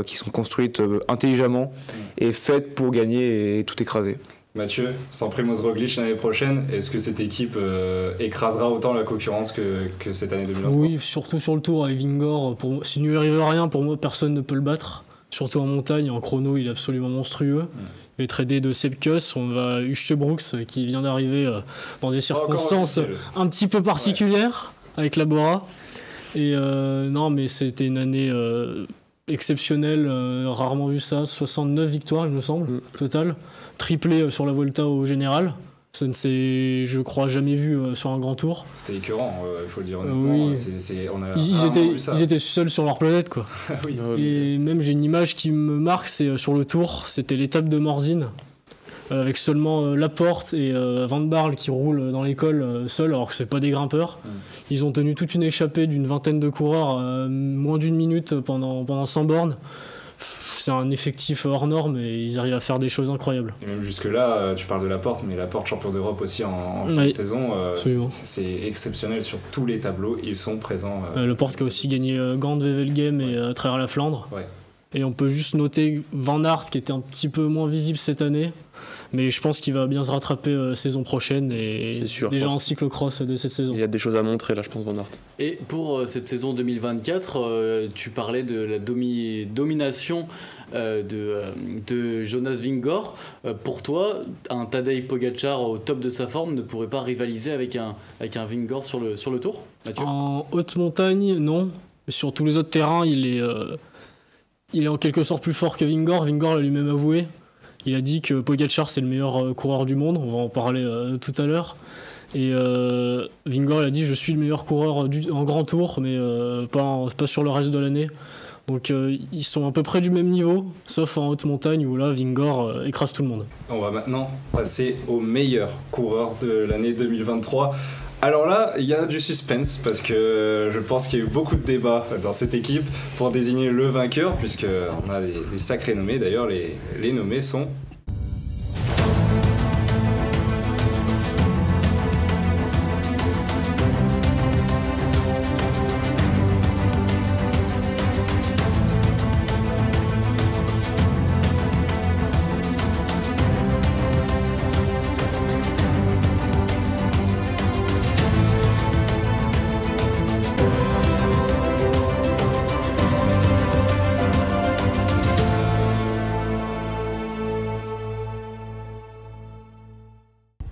qui sont construites intelligemment et faites pour gagner et tout écraser. Mathieu, sans Primož Roglic l'année prochaine, est-ce que cette équipe écrasera autant la concurrence que cette année 2023? Oui, surtout sur le tour avec Vingegaard. S'il ne lui arrive rien, pour moi, personne ne peut le battre. Surtout en montagne, en chrono, il est absolument monstrueux. Il est tradé de Sepp Kuss, on va Uche Brooks qui vient d'arriver dans des circonstances un petit peu particulières avec la Bora. Et non, mais c'était une année exceptionnelle, rarement vu ça. 69 victoires, il me semble, total. Triplé sur la Volta au général. Ça ne s'est, je crois, jamais vu sur un grand tour. C'était écœurant, il faut le dire honnêtement. Oui. Ils étaient seuls sur leur planète, quoi. Oui. Et même, j'ai une image qui me marque, c'est sur le tour. C'était l'étape de Morzine, avec seulement Laporte et Van Barle qui roulent dans l'école seuls, alors que c'est pas des grimpeurs. Ils ont tenu toute une échappée d'une vingtaine de coureurs, moins d'une minute pendant 100 bornes. C'est un effectif hors norme et ils arrivent à faire des choses incroyables. Et même jusque-là, tu parles de Laporte, mais Laporte champion d'Europe aussi en fin de saison, c'est exceptionnel sur tous les tableaux, ils sont présents. Laporte qui a aussi gagné Gand, Wevelgem et à travers la Flandre. Ouais. Et on peut juste noter Van Aert qui était un petit peu moins visible cette année, mais je pense qu'il va bien se rattraper saison prochaine et déjà en cyclocross de cette saison. Il y a des choses à montrer là, je pense, Van Aert. Et pour cette saison 2024, tu parlais de la domination de Jonas Vingegaard. Pour toi, un Tadej Pogačar au top de sa forme ne pourrait pas rivaliser avec un Vingegaard sur le tour, Mathieu? En haute montagne, non. Mais sur tous les autres terrains, il est en quelque sorte plus fort que Vingegaard. Vingegaard l'a lui-même avoué. Il a dit que Pogačar c'est le meilleur coureur du monde. On va en parler tout à l'heure. Et Vingegaard a dit je suis le meilleur coureur en grand tour, mais pas sur le reste de l'année. Donc ils sont à peu près du même niveau, sauf en haute montagne où là Vingegaard écrase tout le monde. On va maintenant passer au meilleur coureur de l'année 2023. Alors là, il y a du suspense parce que je pense qu'il y a eu beaucoup de débats dans cette équipe pour désigner le vainqueur, puisqu'on a des sacrés nommés. D'ailleurs, les nommés sont...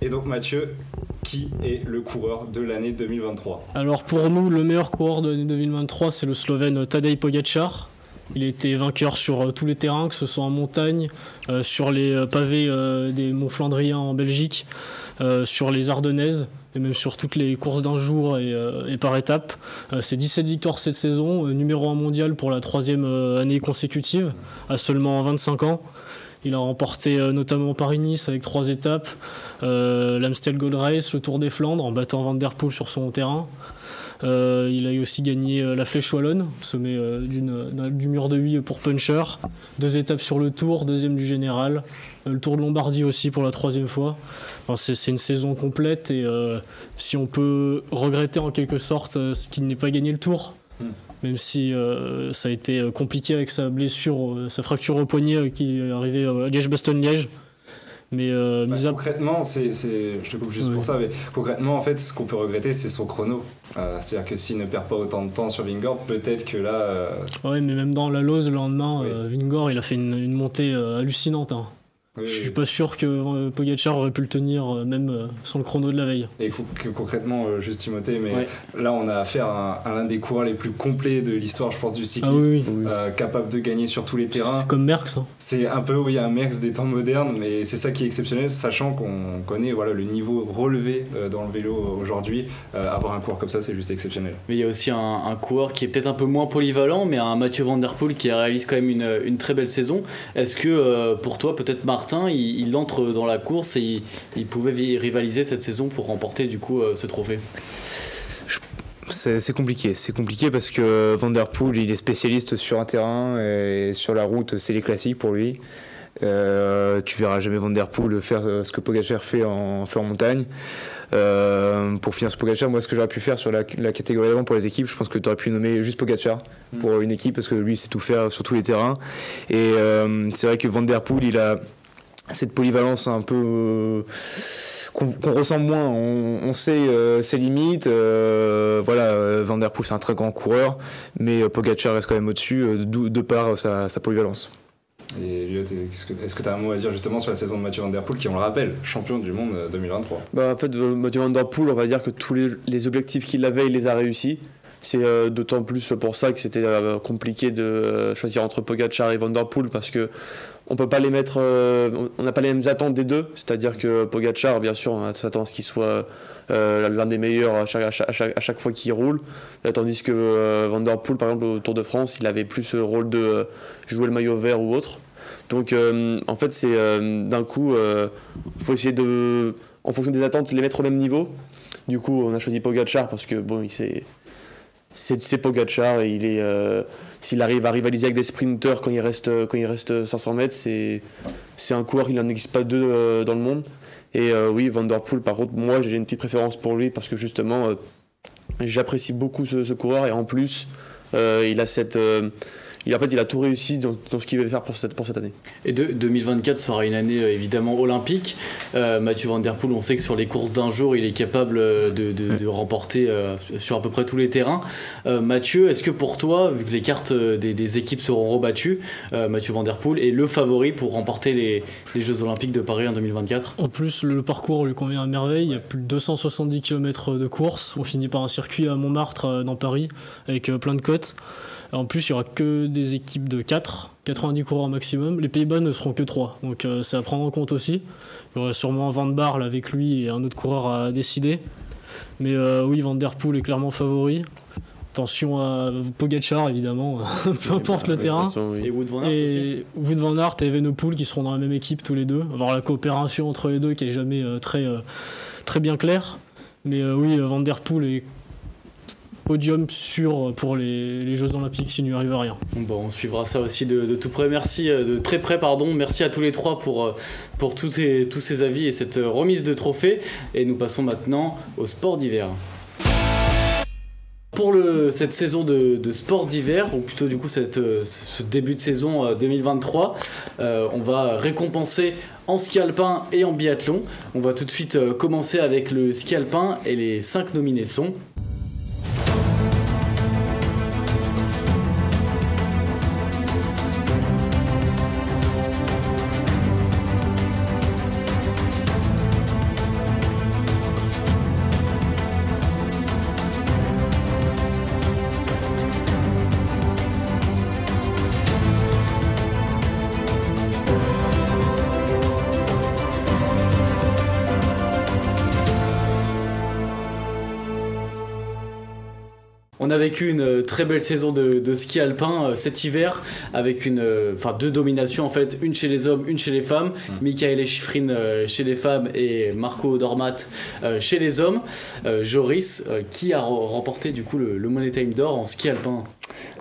Et donc Mathieu, qui est le coureur de l'année 2023 ? Alors pour nous, le meilleur coureur de l'année 2023, c'est le Slovène Tadej Pogačar. Il a été vainqueur sur tous les terrains, que ce soit en montagne, sur les pavés des Monts Flandriens en Belgique, sur les Ardennaises, et même sur toutes les courses d'un jour et par étape. C'est 17 victoires cette saison, numéro 1 mondial pour la 3e année consécutive, à seulement 25 ans. Il a remporté notamment Paris-Nice avec 3 étapes, l'Amstel Gold Race, le Tour des Flandres, en battant Van Der Poel sur son terrain. Il a aussi gagné la Flèche Wallonne, sommet du mur de Huy pour Puncher. 2 étapes sur le Tour, 2e du Général. Le Tour de Lombardie aussi pour la 3e fois. Enfin, c'est une saison complète et si on peut regretter en quelque sorte qu'il n'ait pas gagné le Tour, même si ça a été compliqué avec sa blessure, sa fracture au poignet qui est arrivée à Liège-Bastogne-Liège. Mais concrètement, je te coupe juste pour ça, mais concrètement, en fait, ce qu'on peut regretter, c'est son chrono. C'est-à-dire que s'il ne perd pas autant de temps sur Vingård, peut-être que là... Ouais, mais même dans la Lose, le lendemain, Vingård, il a fait une montée hallucinante. Hein. Je suis pas sûr que Pogačar aurait pu le tenir même sans le chrono de la veille. Et concrètement, juste Timothée, mais là on a affaire à l'un des coureurs les plus complets de l'histoire, je pense, du cyclisme, capable de gagner sur tous les terrains. C'est comme Merckx. Hein. C'est un peu un Merckx des temps modernes, mais c'est ça qui est exceptionnel, sachant qu'on connaît le niveau relevé dans le vélo aujourd'hui. Avoir un coureur comme ça, c'est juste exceptionnel. Mais il y a aussi un coureur qui est peut-être un peu moins polyvalent, mais un Mathieu Van Der Poel qui réalise quand même une très belle saison. Est-ce que pour toi, peut-être Martin, il entre dans la course et il pouvait rivaliser cette saison pour remporter du coup ce trophée? C'est compliqué parce que Van Der Poel, il est spécialiste sur un terrain et sur la route, c'est les classiques pour lui. Tu verras jamais Van Der Poel faire ce que Pogačar fait en montagne. Pour finir sur Pogačar, moi ce que j'aurais pu faire sur la catégorie d'avant pour les équipes, je pense que tu aurais pu nommer juste Pogačar pour une équipe parce que lui il sait tout faire sur tous les terrains. Et c'est vrai que Van Der Poel, il a cette polyvalence un peu qu'on ressent moins. On sait ses limites. Van Der Poel c'est un très grand coureur, mais Pogačar reste quand même au-dessus de par sa polyvalence. Et Elliot, est-ce que tu as un mot à dire justement sur la saison de Mathieu Van Der Poel qui, on le rappelle, champion du monde 2023? En fait, Mathieu Van Der Poel, on va dire que tous les objectifs qu'il avait, il les a réussis. C'est d'autant plus pour ça que c'était compliqué de choisir entre Pogačar et Van Der Poel parce que on peut pas les mettre, on n'a pas les mêmes attentes des deux. C'est-à-dire que Pogačar, bien sûr, on s'attend à ce qu'il soit l'un des meilleurs à chaque fois qu'il roule, tandis que Van Der Poel, par exemple, au Tour de France, il avait plus ce rôle de jouer le maillot vert ou autre. Donc, en fait, c'est d'un coup, faut essayer de, en fonction des attentes, les mettre au même niveau. Du coup, on a choisi Pogačar parce que bon, c'est Pogačar et il est s'il arrive à rivaliser avec des sprinters quand il reste 500 mètres, c'est un coureur, il n'en existe pas deux dans le monde. Et oui, Van Der Poel, par contre, moi j'ai une petite préférence pour lui parce que justement j'apprécie beaucoup ce coureur et en plus il a cette il a tout réussi dans ce qu'il veut faire pour cette année. Et 2024 sera une année évidemment olympique. Mathieu Van Der Poel, on sait que sur les courses d'un jour, il est capable de remporter sur à peu près tous les terrains. Mathieu, est-ce que pour toi, vu que les cartes des équipes seront rebattues, Mathieu Van Der Poel est le favori pour remporter les Jeux Olympiques de Paris en 2024? En plus, le parcours lui convient à merveille. Il y a plus de 270 km de course. On finit par un circuit à Montmartre dans Paris avec plein de côtes. En plus, il n'y aura que des équipes de 90 coureurs maximum. Les Pays-Bas ne seront que 3, donc c'est à prendre en compte aussi. Il y aura sûrement Van Baarle avec lui et un autre coureur à décider. Mais oui, Van Der Poel est clairement favori. Attention à Pogačar, évidemment, peu importe le terrain. Et Wout van Aert aussi. Wout van Aert et Evenepoel qui seront dans la même équipe tous les deux. Avoir la coopération entre les deux qui n'est jamais très bien claire. Mais oui, Van Der Poel est podium sûr pour les Jeux Olympiques s'il ne lui arrive rien. Bon, on suivra ça aussi de tout près. De très près. Merci à tous les trois pour tous ces avis et cette remise de trophée. Et nous passons maintenant au sport d'hiver. Pour cette saison de sport d'hiver, ou plutôt du coup ce début de saison 2023, on va récompenser en ski alpin et en biathlon. On va tout de suite commencer avec le ski alpin et les 5 nominés sont... On a vécu une très belle saison de ski alpin cet hiver avec deux dominations en fait, une chez les hommes, une chez les femmes. Michael Schifrin chez les femmes et Marco Odermatt chez les hommes. Joris, qui a remporté du coup le Money Time d'or en ski alpin?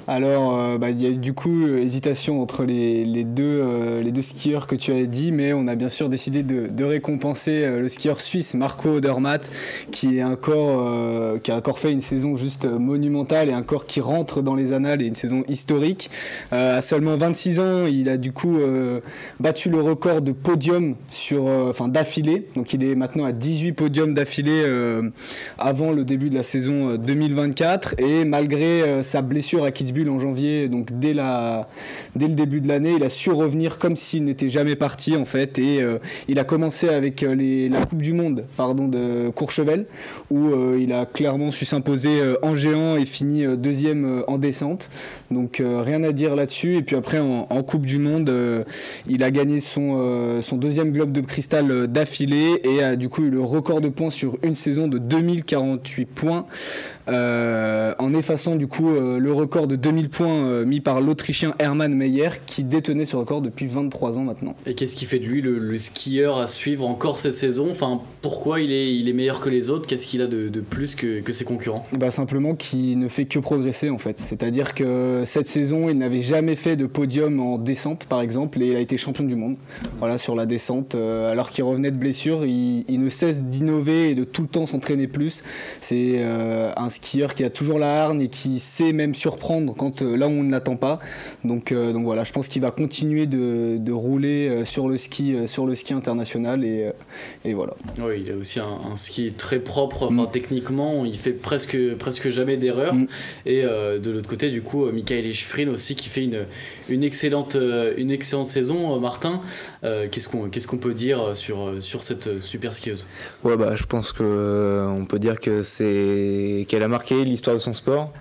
Alors, il y a eu du coup hésitation entre les deux skieurs que tu as dit, mais on a bien sûr décidé de récompenser le skieur suisse Marco Odermatt, qui a encore fait une saison juste monumentale et encore qui rentre dans les annales et une saison historique. À seulement 26 ans, il a du coup battu le record de podium d'affilée. Donc il est maintenant à 18 podiums d'affilée avant le début de la saison 2024, et malgré sa blessure à Kitzbühel en janvier, donc dès le début de l'année, il a su revenir comme s'il n'était jamais parti en fait, et il a commencé avec la Coupe du Monde de Courchevel, où il a clairement su s'imposer en géant et fini deuxième en descente, donc rien à dire là-dessus. Et puis après en Coupe du Monde, il a gagné son deuxième globe de cristal d'affilée et a du coup eu le record de points sur une saison de 2048 points, en effaçant du coup le record de 2000 points mis par l'Autrichien Hermann Meyer, qui détenait ce record depuis 23 ans maintenant. Et qu'est-ce qui fait de lui le skieur à suivre encore cette saison? Enfin, pourquoi il est meilleur que les autres? Qu'est-ce qu'il a de plus que ses concurrents? Simplement qu'il ne fait que progresser en fait. C'est-à-dire que cette saison, il n'avait jamais fait de podium en descente par exemple, et il a été champion du monde sur la descente, alors qu'il revenait de blessure. Il ne cesse d'innover et de tout le temps s'entraîner plus. C'est un skieur qui a toujours la hargne et qui sait même surprendre là où on ne l'attend pas. Donc voilà, je pense qu'il va continuer de rouler sur le ski international, et voilà. Oui, il a aussi un ski très propre, techniquement il fait presque jamais d'erreur. Et de l'autre côté du coup Michael Schifrin aussi, qui fait une excellente saison. Martin, qu'est-ce qu'on peut dire sur cette super skieuse? Je pense qu'on peut dire qu'elle a marqué l'histoire de son sport.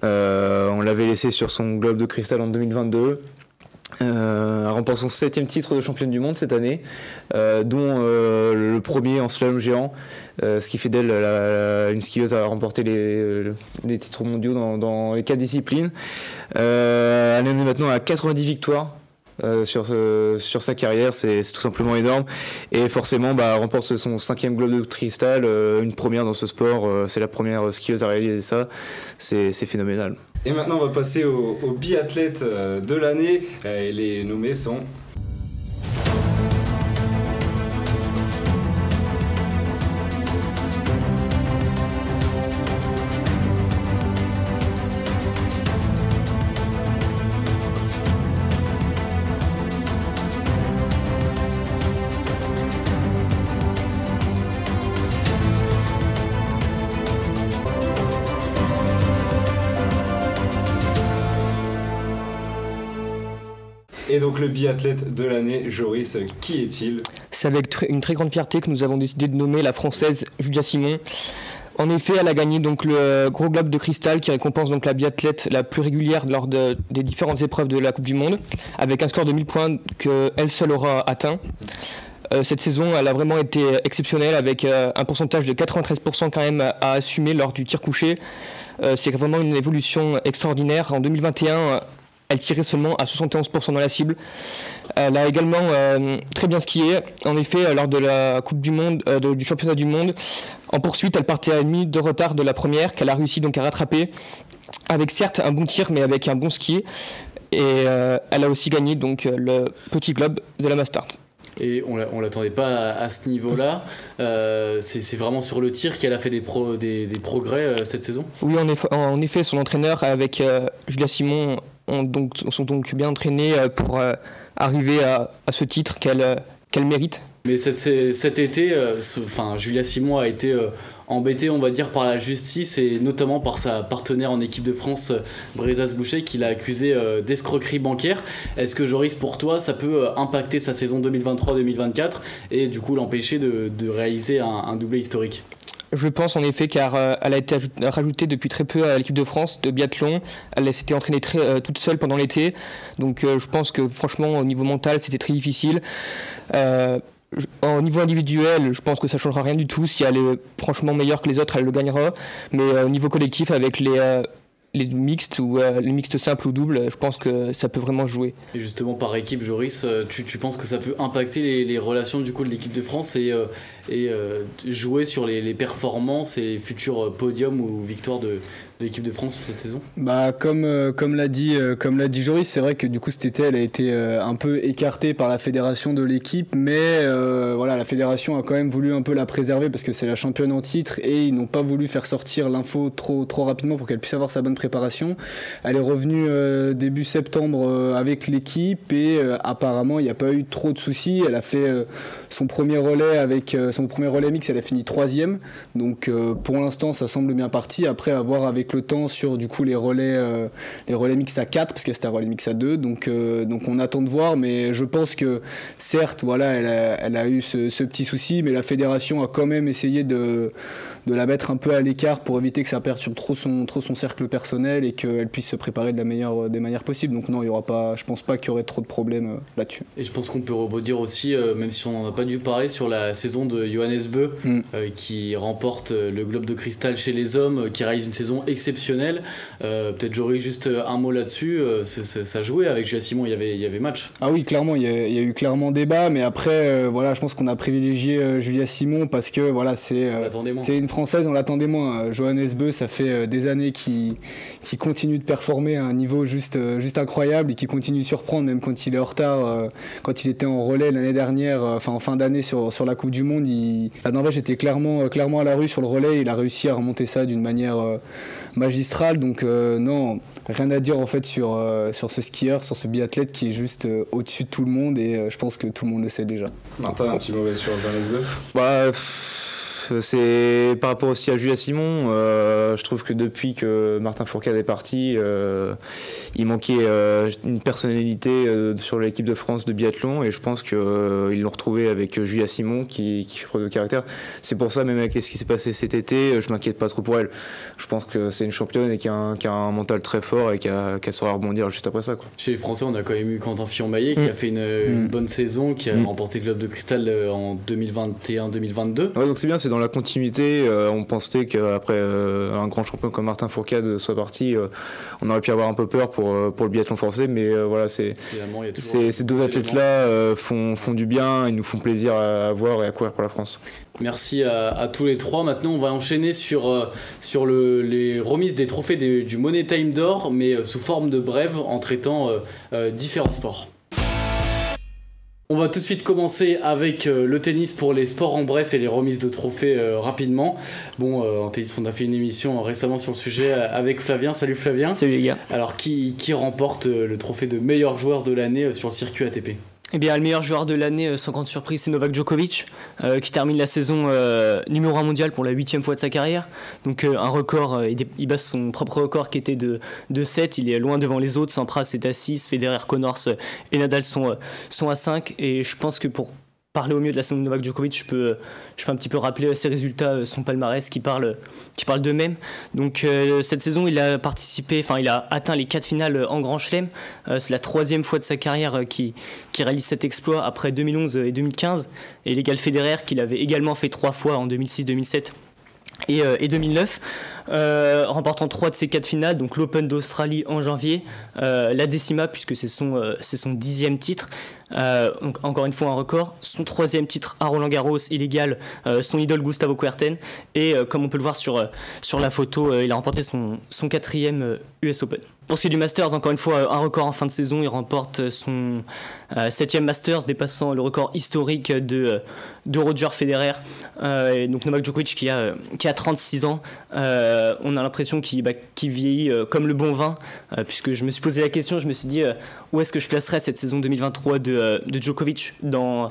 On l'avait laissé sur son globe de cristal en 2022. A remporté son 7e titre de championne du monde cette année, dont le premier en slalom géant, ce qui fait d'elle une skieuse à remporter les titres mondiaux dans les 4 disciplines. Elle en est maintenant à 90 victoires sur sa carrière. C'est tout simplement énorme, et forcément remporte son 5e globe de cristal, une première dans ce sport. C'est la première skieuse à réaliser ça. C'est phénoménal. Et maintenant on va passer au biathlète de l'année. Les nommés sont... Et donc le biathlète de l'année, Joris, qui est-il? C'est avec une très grande fierté que nous avons décidé de nommer la Française Julia Simon. En effet, elle a gagné donc le gros globe de cristal, qui récompense donc la biathlète la plus régulière lors des différentes épreuves de la Coupe du Monde, avec un score de 1000 points qu'elle seule aura atteint. Cette saison, elle a vraiment été exceptionnelle, avec un pourcentage de 93% quand même à assumer lors du tir couché. C'est vraiment une évolution extraordinaire. En 2021, elle tirait seulement à 71% dans la cible. Elle a également très bien skié. En effet, lors de la Coupe du Monde, du championnat du monde, en poursuite, elle partait à 1 minute de retard de la première, qu'elle a réussi donc à rattraper, avec certes un bon tir, mais avec un bon ski. Et elle a aussi gagné donc le petit globe de la Mastart. Et on l'attendait pas à ce niveau-là. C'est vraiment sur le tir qu'elle a fait des progrès cette saison. Oui, en effet, son entraîneur avec Julia Simon sont donc bien entraînés pour arriver à ce titre qu'elle mérite. Mais cet été, Julia Simon a été embêtée, on va dire, par la justice, et notamment par sa partenaire en équipe de France, Brezas Boucher, qui l'a accusée d'escroquerie bancaire. Est-ce que, Joris, pour toi, ça peut impacter sa saison 2023-2024 et du coup l'empêcher de réaliser un doublé historique? Je pense en effet, car elle a été rajoutée depuis très peu à l'équipe de France de biathlon. Elle s'était entraînée toute seule pendant l'été, donc je pense que franchement au niveau mental c'était très difficile. Au niveau individuel, je pense que ça changera rien du tout. Si elle est franchement meilleure que les autres, elle le gagnera. Mais au niveau collectif, avec les mixtes ou les mixtes simples ou doubles, je pense que ça peut vraiment jouer. Et justement, par équipe, Joris, tu penses que ça peut impacter les relations du coup de l'équipe de France et jouer sur les performances et les futurs podiums ou victoires de l'équipe de France cette saison? Comme l'a dit Joris, c'est vrai que du coup cet été elle a été un peu écartée par la fédération de l'équipe, mais voilà, la fédération a quand même voulu un peu la préserver parce que c'est la championne en titre et ils n'ont pas voulu faire sortir l'info trop rapidement pour qu'elle puisse avoir sa bonne préparation. Elle est revenue début septembre avec l'équipe et apparemment il n'y a pas eu trop de soucis. Elle a fait son premier relais mix, elle a fini 3e, donc pour l'instant ça semble bien parti. Après, à voir avec le temps sur du coup les relais mix à 4 parce que c'était un relais mix à 2, donc on attend de voir, mais je pense que certes voilà elle a eu ce petit souci, mais la fédération a quand même essayé de la mettre un peu à l'écart pour éviter que ça perturbe trop son cercle personnel et qu'elle puisse se préparer de la meilleure des manières possibles. Donc non, il y aura pas, je pense pas qu'il y aurait trop de problèmes là-dessus. Et je pense qu'on peut rebondir aussi, même si on n'en a pas dû parler, sur la saison de Johannes Beu qui remporte le Globe de Cristal chez les hommes, qui réalise une saison exceptionnelle. Peut-être j'aurais juste un mot là-dessus. Ça jouait avec Julia Simon, il y avait match. Ah oui, clairement, il y a eu clairement débat, mais après voilà, je pense qu'on a privilégié Julia Simon parce que voilà, c'est une Française, on l'attendait moins. Johannes Beu, ça fait des années qui continue de performer à un niveau juste incroyable et qui continue de surprendre même quand il est en retard. Quand il était en relais l'année dernière, en fin d'année sur la Coupe du Monde, la Norvège était clairement à la rue sur le relais. Il a réussi à remonter ça d'une manière magistrale. Donc non, rien à dire en fait sur ce skieur, sur ce biathlète qui est juste au-dessus de tout le monde et je pense que tout le monde le sait déjà. Martin, un petit mauvais sur Johannes Beu? C'est par rapport aussi à Julia Simon, je trouve que depuis que Martin Fourcade est parti, il manquait une personnalité sur l'équipe de France de biathlon et je pense qu'ils l'ont retrouvé avec Julia Simon qui fait preuve de caractère. C'est pour ça, même avec ce qui s'est passé cet été, je m'inquiète pas trop pour elle. Je pense que c'est une championne et qui a un mental très fort et qu'elle saura rebondir juste après ça, quoi. Chez les Français, on a quand même eu Quentin Fillon-Maillet qui a fait une bonne saison, qui a remporté le Globe de Cristal en 2021-2022. Ouais, donc c'est bien, c'est dans la continuité. On pensait qu'après un grand champion comme Martin Fourcade soit parti, on aurait pu avoir un peu peur pour le biathlon français, mais voilà, ces deux athlètes-là font du bien, ils nous font plaisir à voir et à courir pour la France. Merci à tous les trois. Maintenant, on va enchaîner sur les remises des trophées du Money Time d'or, mais sous forme de brève en traitant différents sports. On va tout de suite commencer avec le tennis pour les sports en bref et les remises de trophées rapidement. Bon, en tennis, on a fait une émission récemment sur le sujet avec Flavien. Salut Flavien. Salut les gars. Alors, qui remporte le trophée de meilleur joueur de l'année sur le circuit ATP ? Eh bien, le meilleur joueur de l'année, sans grande surprise, c'est Novak Djokovic, qui termine la saison numéro 1 mondial pour la 8e fois de sa carrière. Donc un record, il base son propre record qui était de 7, il est loin devant les autres. Sampras est à 6, Federer, Connors et Nadal sont à 5. Et je pense que pour parler au mieux de la saison de Novak Djokovic, je peux un petit peu rappeler ses résultats, son palmarès qui parle d'eux-mêmes. Donc cette saison, il a atteint les 4 finales en Grand Chelem. C'est la 3e fois de sa carrière qui réalise cet exploit après 2011 et 2015. Et l'égal Federer, qu'il avait également fait 3 fois en 2006, 2007 et 2009. Remportant 3 de ses 4 finales, donc l'Open d'Australie en janvier, la Décima puisque c'est son 10e titre, donc encore une fois un record, son 3e titre à Roland Garros illégal, son idole Gustavo Kuerten, et comme on peut le voir sur la photo, il a remporté son 4e US Open. Pour ce qui est du Masters, encore une fois un record en fin de saison, il remporte son 7e Masters, dépassant le record historique de Roger Federer, et donc Novak Djokovic qui a 36 ans. On a l'impression qu'il vieillit comme le bon vin, puisque je me suis posé la question, je me suis dit où est-ce que je placerais cette saison 2023 de Djokovic dans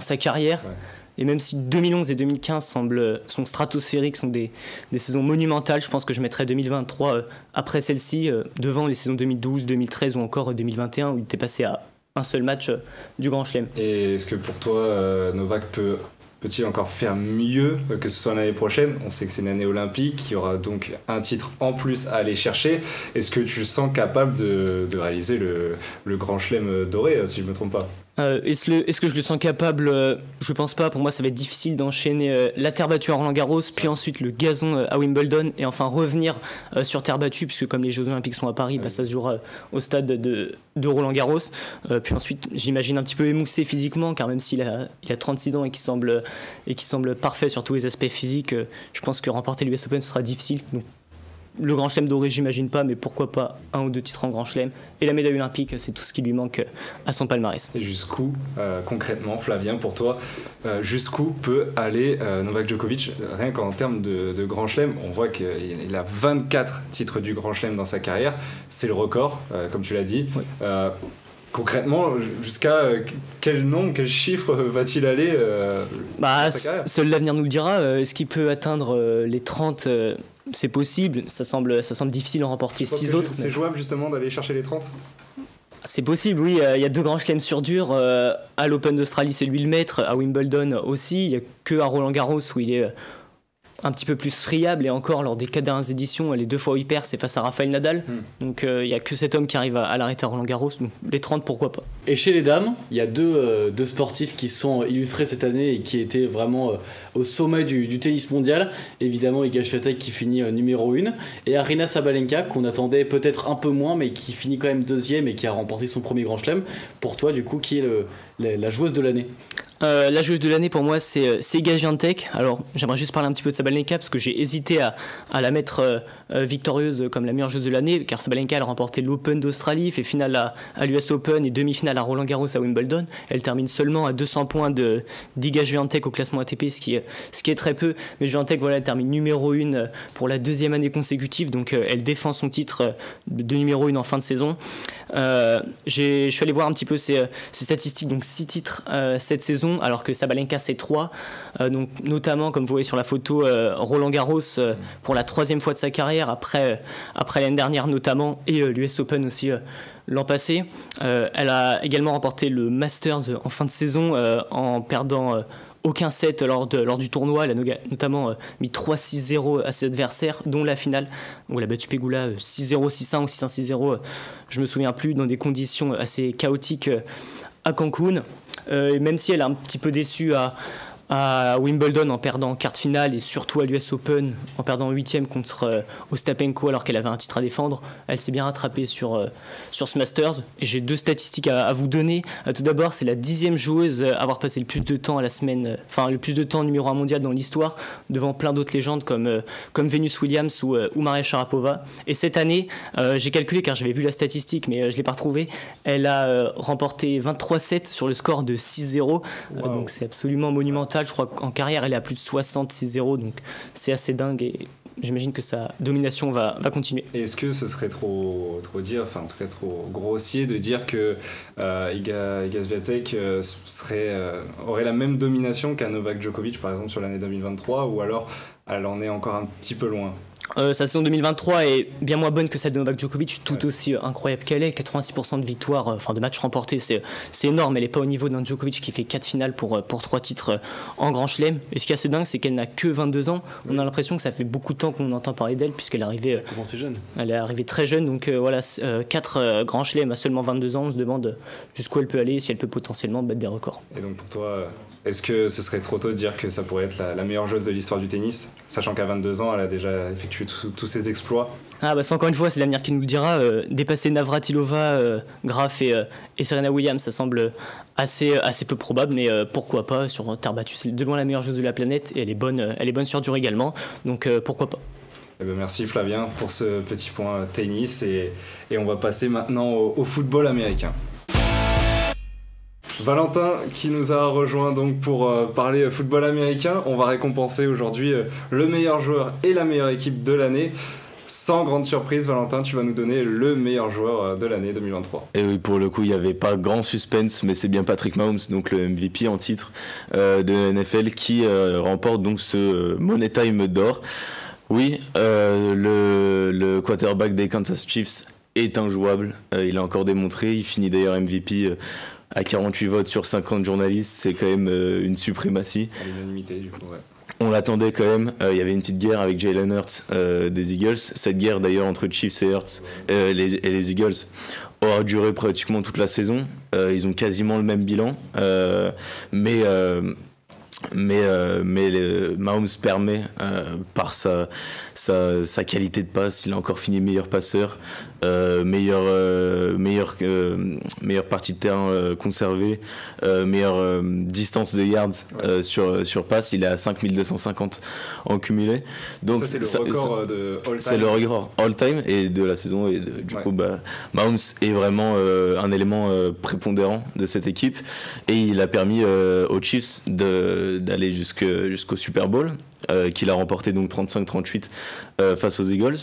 sa carrière. Ouais. Et même si 2011 et 2015 sont stratosphériques, sont des saisons monumentales, je pense que je mettrais 2023 après celle-ci, devant les saisons 2012, 2013 ou encore 2021 où il était passé à un seul match du Grand Chelem. Et est-ce que pour toi, Novak peut-il encore faire mieux que ce soit l'année prochaine ? On sait que c'est une année olympique, il y aura donc un titre en plus à aller chercher. Est-ce que tu le sens capable de réaliser le Grand Chelem doré, si je ne me trompe pas ? Est-ce que je le sens capable? Je pense pas. Pour moi, ça va être difficile d'enchaîner la terre battue à Roland-Garros, puis ensuite le gazon à Wimbledon, et enfin revenir sur terre battue, puisque comme les Jeux Olympiques sont à Paris, ça se jouera au stade de Roland-Garros. Puis ensuite, j'imagine un petit peu émoussé physiquement, car même s'il a 36 ans et qui semble parfait sur tous les aspects physiques, je pense que remporter l'US Open, ce sera difficile. Donc, le Grand Chelem doré, j'imagine pas, mais pourquoi pas 1 ou 2 titres en Grand Chelem. Et la médaille olympique, c'est tout ce qui lui manque à son palmarès. Et jusqu'où, concrètement, Flavien, pour toi, jusqu'où peut aller Novak Djokovic, rien qu'en termes de Grand Chelem? On voit qu'il a 24 titres du Grand Chelem dans sa carrière, c'est le record, comme tu l'as dit. Oui. Concrètement, jusqu'à quel nombre, quel chiffre va-t-il aller dans sa carrière? Seul l'avenir nous le dira. Est-ce qu'il peut atteindre les 30 c'est possible, ça semble difficile d'en remporter 6 autres. C'est jouable justement d'aller chercher les 30? C'est possible, oui. Il y a 2 grands chelems sur dur. À l'Open d'Australie, c'est lui le maître. À Wimbledon aussi. Il n'y a que à Roland-Garros où il est un petit peu plus friable, et encore lors des 4 dernières éditions, les 2 fois où il perd, c'est face à Rafael Nadal. Donc il n'y a que cet homme qui arrive à l'arrêter à Roland-Garros. Donc les 30, pourquoi pas. Et chez les dames, il y a deux sportifs qui sont illustrés cette année et qui étaient vraiment au sommet du tennis mondial. Évidemment, Iga Swiatek qui finit numéro 1, et Aryna Sabalenka qu'on attendait peut-être un peu moins, mais qui finit quand même 2e et qui a remporté son premier Grand Chelem. Pour toi, du coup, qui est la joueuse de l'année? La joueuse de l'année pour moi c'est Iga Swiatek. Alors j'aimerais juste parler un petit peu de Sabalenka parce que j'ai hésité à la mettre victorieuse comme la meilleure joueuse de l'année, car Sabalenka elle a remporté l'Open d'Australie, fait finale à l'US Open et demi-finale à Roland-Garros à Wimbledon. Elle termine seulement à 200 points d'Iga Swiatek au classement ATP, ce qui est très peu, mais Swiatek elle termine numéro 1 pour la 2e année consécutive, donc elle défend son titre de numéro 1 en fin de saison. Je suis allé voir un petit peu ses statistiques, donc 6 titres cette saison, alors que Sabalenka c'est 3, donc notamment comme vous voyez sur la photo Roland-Garros pour la 3e fois de sa carrière après l'année dernière notamment, et l'US Open aussi l'an passé. Elle a également remporté le Masters en fin de saison en perdant aucun set lors du tournoi. Elle a notamment mis 3-6-0 à ses adversaires, dont la finale où elle a battu Pegula 6-0, 6-1 ou 6-1, 6-0, je me souviens plus, dans des conditions assez chaotiques à Cancun. Et même si elle a un petit peu déçu à Wimbledon en perdant en quart de finale, et surtout à l'US Open en perdant en 8e contre Ostapenko alors qu'elle avait un titre à défendre, elle s'est bien rattrapée sur ce Masters. Et j'ai 2 statistiques à vous donner. Tout d'abord, c'est la 10e joueuse à avoir passé le plus de temps le plus de temps numéro 1 mondial dans l'histoire, devant plein d'autres légendes comme Venus Williams ou Maria Sharapova. Et cette année, j'ai calculé car j'avais vu la statistique mais je ne l'ai pas retrouvée, elle a remporté 23-7 sur le score de 6-0. Wow. Donc c'est absolument monumental. Je crois qu'en carrière elle est à plus de 66-0, donc c'est assez dingue, et j'imagine que sa domination va continuer. Et est-ce que ce serait trop dire, enfin en tout cas trop grossier de dire que Iga Swiatek aurait la même domination qu'un Novak Djokovic par exemple sur l'année 2023, ou alors elle en est encore un petit peu loin? Sa saison 2023 est bien moins bonne que celle de Novak Djokovic, tout aussi incroyable qu'elle est. 86% de victoires, de matchs remportés, c'est énorme. Elle n'est pas au niveau d'un Djokovic qui fait 4 finales pour 3 titres en Grand Chelem. Et ce qui est assez dingue, c'est qu'elle n'a que 22 ans. On a l'impression que ça fait beaucoup de temps qu'on entend parler d'elle, puisqu'elle est arrivée. Commencé jeune. Elle est arrivée très jeune, donc 4 Grands Chelems à seulement 22 ans. On se demande jusqu'où elle peut aller, si elle peut potentiellement battre des records. Et donc pour toi, est-ce que ce serait trop tôt de dire que ça pourrait être la meilleure joueuse de l'histoire du tennis, sachant qu'à 22 ans, elle a déjà effectué tous ses exploits? C'est encore une fois, c'est l'avenir qui nous le dira. Dépasser Navratilova, Graf et Serena Williams, ça semble assez peu probable, mais pourquoi pas sur terre battue. C'est de loin la meilleure joueuse de la planète, et elle est bonne sur dur également, donc pourquoi pas. Merci Flavien pour ce petit point tennis, et on va passer maintenant au football américain. Valentin qui nous a rejoint donc pour parler football américain. On va récompenser aujourd'hui le meilleur joueur et la meilleure équipe de l'année. Sans grande surprise, Valentin, tu vas nous donner le meilleur joueur de l'année 2023. Et oui, pour le coup, il n'y avait pas grand suspense, mais c'est bien Patrick Mahomes, donc le MVP en titre de NFL, qui remporte donc ce Money Time d'or. Oui, le quarterback des Kansas Chiefs est injouable. Il a encore démontré. Il finit d'ailleurs MVP à 48 votes sur 50 journalistes. C'est quand même une suprématie. À l'unanimité, du coup, ouais. On l'attendait quand même. Il y avait une petite guerre avec Jalen Hurts des Eagles. Cette guerre d'ailleurs entre Chiefs et Hurts et les Eagles aura duré pratiquement toute la saison. Ils ont quasiment le même bilan, mais Mahomes permet, par sa qualité de passe, il a encore fini meilleur passeur, meilleure partie de terrain conservée, meilleure distance de yards sur passe. Il est à 5250 en cumulé. Donc ça, c'est le record de all-time. C'est le record all-time et de la saison. Et du coup, Mahomes est vraiment un élément prépondérant de cette équipe, et il a permis aux Chiefs d'aller jusqu'au Super Bowl, qu'il a remporté donc 35-38 face aux Eagles.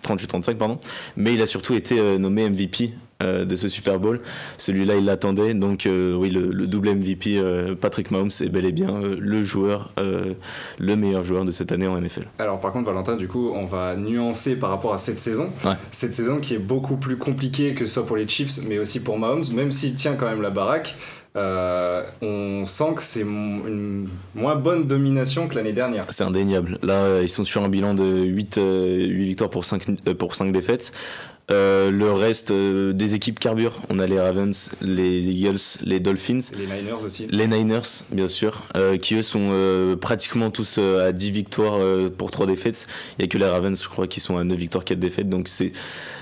38-35 pardon, mais il a surtout été nommé MVP de ce Super Bowl. Celui-là, il l'attendait, donc oui, le double MVP, Patrick Mahomes est bel et bien le meilleur joueur de cette année en NFL. Alors par contre, Valentin, du coup, on va nuancer par rapport à cette saison. Ouais. Cette saison qui est beaucoup plus compliquée, que ce soit pour les Chiefs, mais aussi pour Mahomes, même s'il tient quand même la baraque. On sent que c'est une moins bonne domination que l'année dernière. C'est indéniable. Là, ils sont sur un bilan de 8 victoires pour 5 défaites. Le reste des équipes carburent. On a les Ravens, les Eagles, les Dolphins. Les Niners aussi. Les Niners, bien sûr, qui eux sont pratiquement tous à 10 victoires pour 3 défaites. Il n'y a que les Ravens, je crois, qui sont à 9 victoires, 4 défaites. Donc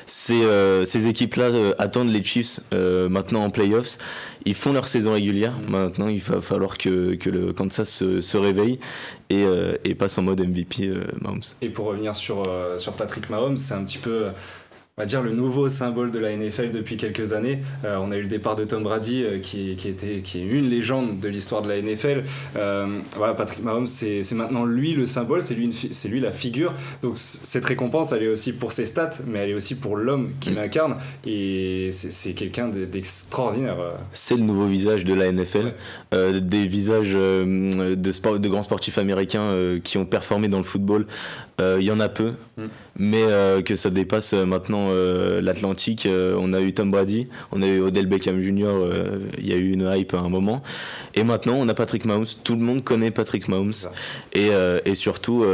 ces équipes-là attendent les Chiefs maintenant en playoffs. Ils font leur saison régulière. Maintenant, il va falloir que le Kansas se réveille et passe en mode MVP Mahomes. Et pour revenir sur Patrick Mahomes, c'est un petit peu... on va dire le nouveau symbole de la NFL depuis quelques années. On a eu le départ de Tom Brady qui est une légende de l'histoire de la NFL. Voilà, Patrick Mahomes, c'est maintenant lui le symbole, c'est lui la figure. Donc cette récompense, elle est aussi pour ses stats, mais elle est aussi pour l'homme qui l'incarne, et c'est quelqu'un d'extraordinaire. C'est le nouveau visage de la NFL. Ouais. Des visages de grands sportifs américains qui ont performé dans le football, il y en a peu, mais que ça dépasse maintenant l'Atlantique. On a eu Tom Brady, on a eu Odell Beckham Jr., il y a eu une hype à un moment, et maintenant on a Patrick Mahomes. Tout le monde connaît Patrick Mahomes, et surtout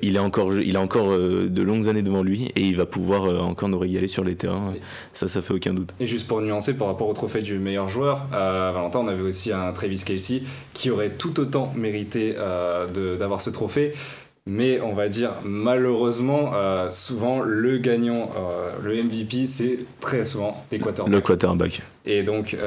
il a encore de longues années devant lui, et il va pouvoir encore nous régaler sur les terrains. Ça fait aucun doute. Et juste pour nuancer par rapport au trophée du meilleur joueur, Valentin, on avait aussi un Travis Kelce qui aurait tout autant mérité d'avoir ce trophée. Mais on va dire, malheureusement, souvent le gagnant, le MVP, c'est très souvent des quarterbacks. Le quarterback. Et donc,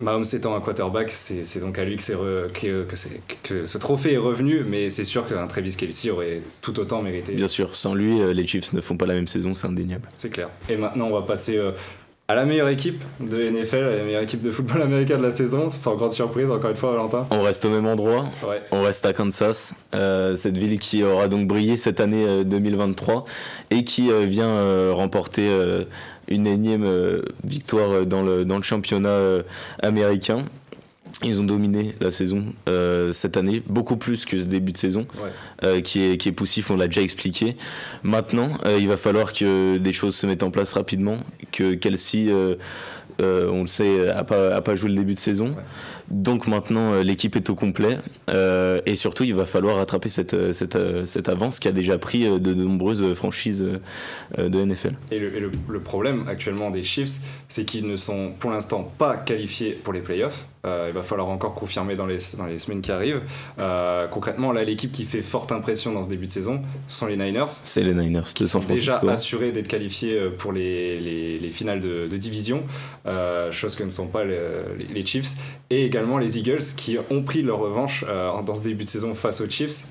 Mahomes étant un quarterback, c'est donc à lui que ce trophée est revenu, mais c'est sûr qu'un Travis Kelce aurait tout autant mérité. Bien sûr, sans lui, les Chiefs ne font pas la même saison, c'est indéniable. C'est clair. Et maintenant, on va passer... à la meilleure équipe de NFL, à la meilleure équipe de football américain de la saison, sans grande surprise, encore une fois, Valentin. On reste au même endroit, ouais. On reste à Kansas, cette ville qui aura donc brillé cette année 2023 et qui vient remporter une énième victoire dans le championnat américain. Ils ont dominé la saison cette année, beaucoup plus que ce début de saison, ouais. qui est poussif, on l'a déjà expliqué. Maintenant, il va falloir que des choses se mettent en place rapidement, que Kelce, on le sait, a pas joué le début de saison. Ouais. Donc maintenant, l'équipe est au complet, et surtout, il va falloir rattraper cette avance qu'a déjà pris de nombreuses franchises de NFL. Et le problème actuellement des Chiefs, c'est qu'ils ne sont pour l'instant pas qualifiés pour les playoffs. Il va falloir encore confirmer dans les semaines qui arrivent. Concrètement, là, l'équipe qui fait forte impression dans ce début de saison sont les Niners. C'est les Niners qui sont déjà assurés d'être qualifiés pour les finales de division, chose que ne sont pas les Chiefs. Et également les Eagles qui ont pris leur revanche dans ce début de saison face aux Chiefs.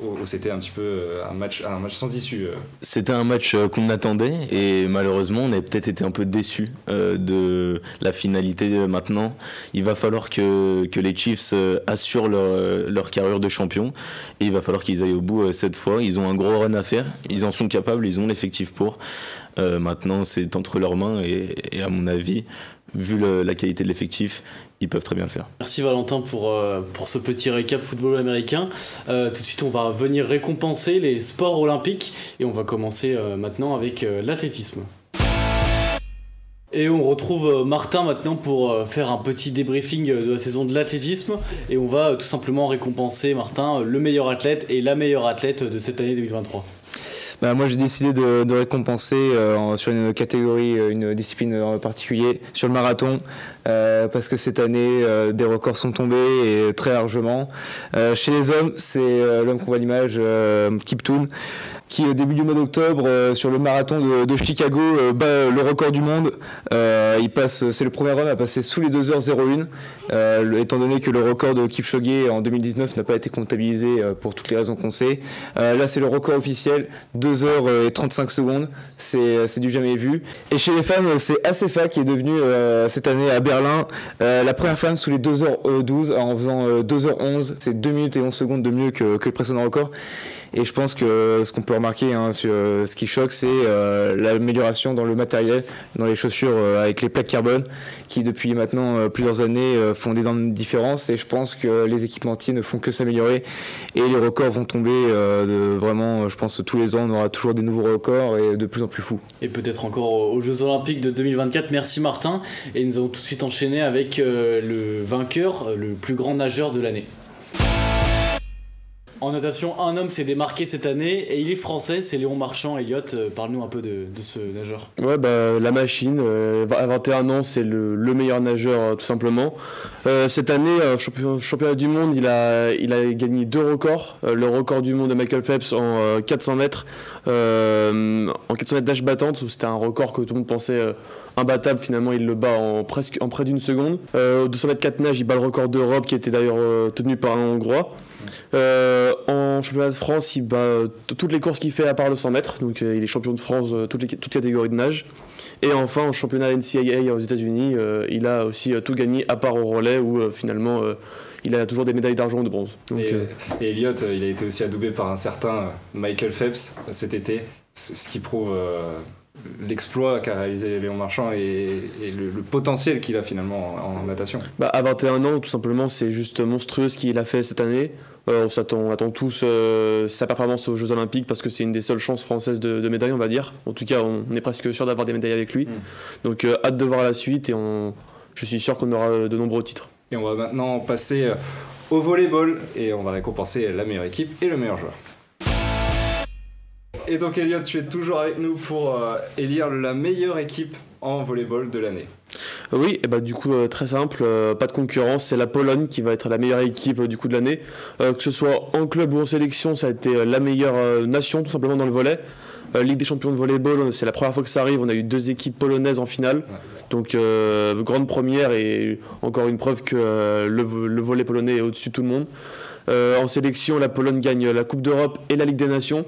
Où c'était un petit peu un match sans issue. C'était un match qu'on attendait, et malheureusement on a peut-être été un peu déçus de la finalité. Maintenant il va falloir que les Chiefs assurent leur carrure de champion, et il va falloir qu'ils aillent au bout cette fois. Ils ont un gros run à faire, ils en sont capables, ils ont l'effectif pour. Maintenant c'est entre leurs mains, et à mon avis, vu la qualité de l'effectif, ils peuvent très bien le faire. Merci Valentin pour ce petit récap football américain. Tout de suite, on va venir récompenser les sports olympiques, et on va commencer maintenant avec l'athlétisme. Et on retrouve Martin maintenant pour faire un petit débriefing de la saison de l'athlétisme, et on va tout simplement récompenser, Martin, le meilleur athlète et la meilleure athlète de cette année 2023. Moi j'ai décidé de récompenser sur une catégorie, une discipline en particulier, sur le marathon, parce que cette année des records sont tombés et très largement. Chez les hommes, c'est l'homme qu'on voit à l'image, Kiptoon, qui au début du mois d'octobre sur le marathon de Chicago bat le record du monde. C'est le premier homme à passer sous les 2h01, étant donné que le record de Kipchoge en 2019 n'a pas été comptabilisé pour toutes les raisons qu'on sait. Là c'est le record officiel, 2h35, c'est du jamais vu. Et chez les femmes, c'est Asefa qui est devenue cette année à Berlin la première femme sous les 2h12 en faisant 2h11, c'est 2 minutes et 11 secondes de mieux que le précédent record. Et je pense que ce qu'on peut remarquer, sur ce qui choque, c'est l'amélioration dans le matériel, dans les chaussures avec les plaques carbone, qui depuis maintenant plusieurs années font d'énormes différences. Et je pense que les équipementiers ne font que s'améliorer et les records vont tomber vraiment. Je pense que tous les ans, on aura toujours des nouveaux records et de plus en plus fous. Et peut-être encore aux Jeux Olympiques de 2024. Merci Martin. Et nous allons tout de suite enchaîner avec le vainqueur, le plus grand nageur de l'année. En natation, un homme s'est démarqué cette année et il est français, c'est Léon Marchand. Elliot, parle-nous un peu de ce nageur. Ouais, la machine, à 21 ans, c'est le meilleur nageur tout simplement. Cette année, championnat du monde, il a gagné 2 records. Le record du monde de Michael Phelps en 400 mètres, en 400 mètres nage battante, où c'était un record que tout le monde pensait imbattable. Finalement, il le bat en près d'une seconde. 200 mètres 4 nage, il bat le record d'Europe qui était d'ailleurs tenu par un Hongrois. En championnat de France, il bat toutes les courses qu'il fait à part le 100 mètres, donc il est champion de France toutes catégories de nage. Et enfin en championnat NCAA aux États-Unis, il a aussi tout gagné à part au relais où finalement il a toujours des médailles d'argent ou de bronze. Donc, et Elliot, il a été aussi adoubé par un certain Michael Phelps cet été, ce qui prouve l'exploit qu'a réalisé Léon Marchand et le potentiel qu'il a finalement en natation. À 21 ans, tout simplement, c'est juste monstrueux ce qu'il a fait cette année. On attend tous sa performance aux Jeux Olympiques parce que c'est une des seules chances françaises de médailles, on va dire. En tout cas, on est presque sûr d'avoir des médailles avec lui. Donc hâte de voir la suite et je suis sûr qu'on aura de nombreux titres. Et on va maintenant passer au volleyball et on va récompenser la meilleure équipe et le meilleur joueur. Et donc Elliot, tu es toujours avec nous pour élire la meilleure équipe en volleyball de l'année. Oui, et du coup très simple, pas de concurrence, c'est la Pologne qui va être la meilleure équipe du coup de l'année. Que ce soit en club ou en sélection, ça a été la meilleure nation tout simplement dans le volley. Ligue des champions de volleyball, c'est la première fois que ça arrive, on a eu 2 équipes polonaises en finale. Donc grande première et encore une preuve que le volley polonais est au-dessus de tout le monde. En sélection, la Pologne gagne la Coupe d'Europe et la Ligue des Nations.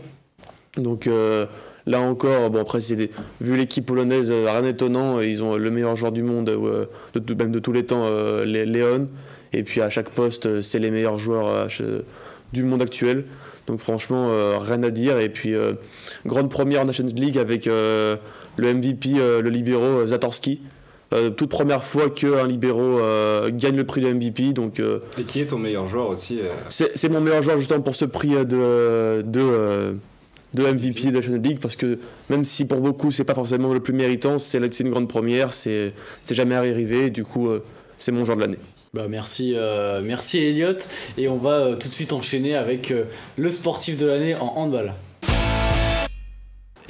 Donc là encore, après vu l'équipe polonaise, rien d'étonnant, ils ont le meilleur joueur du monde, même de tous les temps, Leon. Et puis à chaque poste, c'est les meilleurs joueurs du monde actuel. Donc franchement, rien à dire. Et puis grande première en Nations League avec le MVP, le libéro Zatorski. Toute première fois qu'un libéro gagne le prix de MVP. Donc, et qui est ton meilleur joueur aussi C'est mon meilleur joueur justement pour ce prix de MVP de la National League, parce que même si pour beaucoup c'est pas forcément le plus méritant, c'est une grande première, c'est jamais arrivé, du coup c'est mon joueur de l'année. Merci Elliot, et on va tout de suite enchaîner avec le sportif de l'année en handball.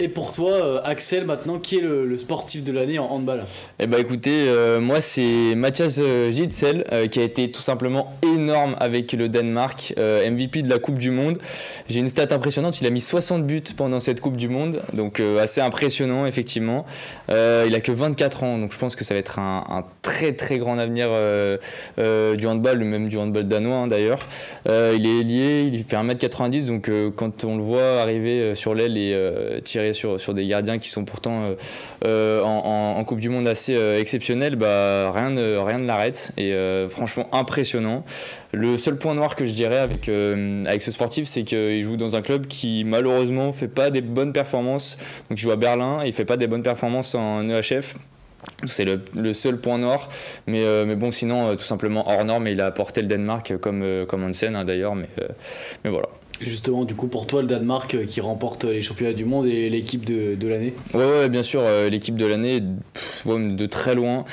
Et pour toi, Axel, maintenant, qui est le sportif de l'année en handball ? Écoutez, moi c'est Mathias Gitzel qui a été tout simplement énorme avec le Danemark, MVP de la Coupe du Monde. J'ai une stat impressionnante, il a mis 60 buts pendant cette Coupe du Monde, donc assez impressionnant effectivement. Il a que 24 ans, donc je pense que ça va être un très très grand avenir du handball, même du handball danois d'ailleurs. Il est ailier, il fait 1m90, donc quand on le voit arriver sur l'aile et tirer sur des gardiens qui sont pourtant en Coupe du Monde assez exceptionnels, rien ne l'arrête, et franchement impressionnant. Le seul point noir que je dirais avec ce sportif, c'est qu'il joue dans un club qui malheureusement fait pas des bonnes performances. Donc il joue à Berlin, il fait pas des bonnes performances en EHF. C'est le seul point noir, mais bon, sinon tout simplement hors norme, et il a apporté le Danemark comme Hansen d'ailleurs, mais voilà. Justement, du coup, pour toi, le Danemark qui remporte les championnats du monde et l'équipe de l'année ? Ouais, bien sûr, l'équipe de l'année, de très loin.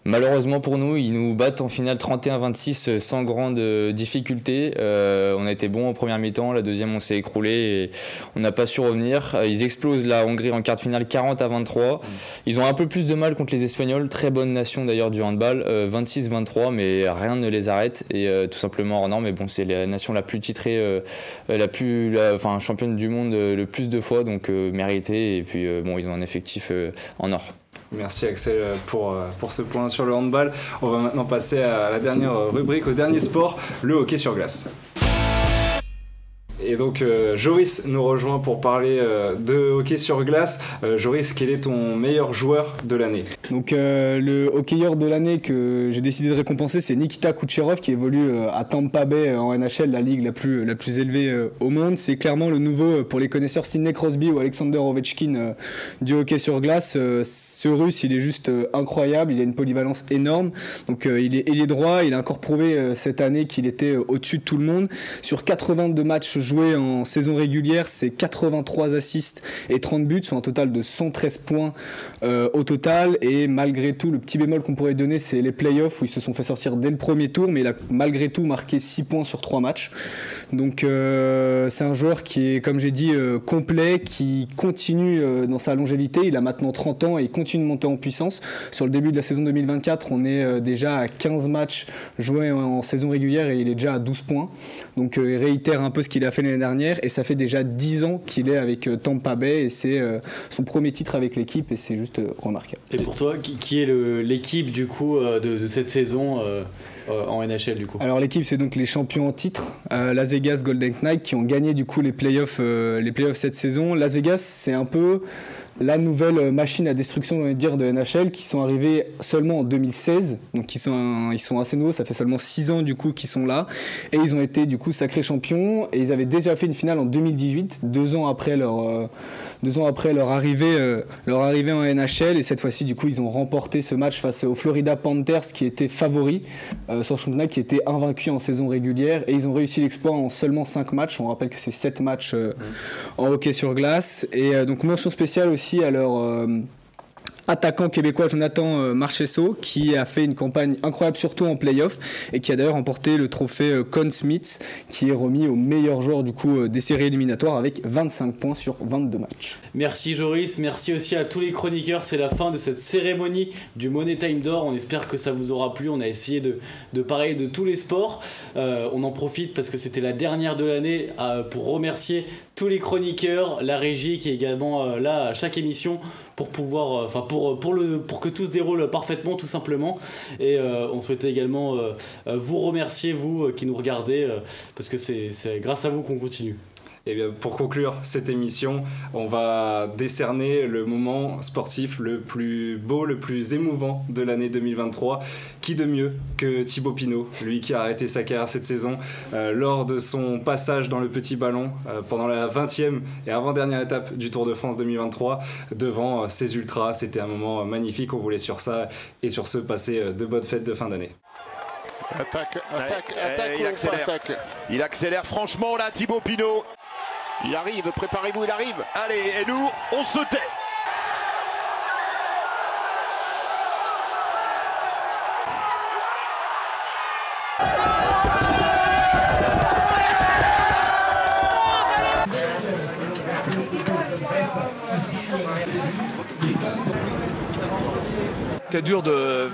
Malheureusement pour nous, ils nous battent en finale 31-26 sans grande difficulté. On a été bons en première mi-temps, la deuxième on s'est écroulé et on n'a pas su revenir. Ils explosent la Hongrie en quart de finale 40-23. Ils ont un peu plus de mal contre les Espagnols, très bonne nation d'ailleurs du handball, 26-23, mais rien ne les arrête et tout simplement hors norme. Mais bon, c'est la nation la plus titrée, championne du monde le plus de fois, donc méritée. Et puis ils ont un effectif en or. Merci Axel pour ce point sur le handball. On va maintenant passer à la dernière rubrique, au dernier sport, le hockey sur glace. Et donc Joris nous rejoint pour parler de hockey sur glace. Joris, quel est ton meilleur joueur de l'année ? Donc le hockeyeur de l'année que j'ai décidé de récompenser, c'est Nikita Kucherov qui évolue à Tampa Bay en NHL, la ligue la plus élevée au monde. C'est clairement le nouveau, pour les connaisseurs, Sidney Crosby ou Alexander Ovechkin du hockey sur glace. Ce Russe, il est juste incroyable, il a une polyvalence énorme. Donc il est ailier droit, il a encore prouvé cette année qu'il était au-dessus de tout le monde. Sur 82 matchs joués en saison régulière, c'est 83 assists et 30 buts, soit un total de 113 points au total. Et malgré tout, le petit bémol qu'on pourrait donner, c'est les playoffs où ils se sont fait sortir dès le premier tour, mais il a malgré tout marqué 6 points sur 3 matchs. Donc c'est un joueur qui est, comme j'ai dit, complet, qui continue dans sa longévité. Il a maintenant 30 ans et il continue de monter en puissance. Sur le début de la saison 2024, on est déjà à 15 matchs joués en saison régulière et il est déjà à 12 points. Donc il réitère un peu ce qu'il a fait l'année dernière et ça fait déjà 10 ans qu'il est avec Tampa Bay et c'est son premier titre avec l'équipe et c'est juste remarquable. Et pour toi, qui est l'équipe du coup de cette saison en NHL du coup? Alors l'équipe, c'est donc les champions en titre, Las Vegas Golden Knights, qui ont gagné du coup les playoffs cette saison. Las Vegas, c'est un peu la nouvelle machine à destruction, on va dire, de NHL, qui sont arrivés seulement en 2016, donc ils sont assez nouveaux, ça fait seulement 6 ans du coup qu'ils sont là, et ils ont été du coup sacrés champions, et ils avaient déjà fait une finale en 2018, 2 ans après leur arrivée en NHL, et cette fois-ci du coup ils ont remporté ce match face aux Florida Panthers qui étaient favoris sur le championnat, qui étaient invaincus en saison régulière, et ils ont réussi l'exploit en seulement 5 matchs. On rappelle que c'est 7 matchs en hockey sur glace, et donc mention spéciale aussi à leur attaquant québécois Jonathan Marchessault, qui a fait une campagne incroyable surtout en play-off et qui a d'ailleurs remporté le trophée Conn Smythe, qui est remis au meilleur joueur du coup des séries éliminatoires avec 25 points sur 22 matchs. Merci Joris, merci aussi à tous les chroniqueurs. C'est la fin de cette cérémonie du Money Time d'or. On espère que ça vous aura plu. On a essayé de parler de tous les sports. On en profite parce que c'était la dernière de l'année pour remercier tous les chroniqueurs, la régie qui est également là à chaque émission pour pouvoir, pour que tout se déroule parfaitement tout simplement. Et on souhaitait également vous remercier, vous qui nous regardez, parce que c'est grâce à vous qu'on continue. Et bien, pour conclure cette émission, on va décerner le moment sportif le plus beau, le plus émouvant de l'année 2023. Qui de mieux que Thibaut Pinot, lui qui a arrêté sa carrière cette saison lors de son passage dans le petit ballon pendant la 20e et avant-dernière étape du Tour de France 2023 devant ses ultras. C'était un moment magnifique, on voulait sur ça et sur ce passer de bonnes fêtes de fin d'année. Attaque, il accélère franchement là, Thibaut Pinot. Il arrive, préparez-vous, il arrive. Allez, et nous, on se tait. C'est dur de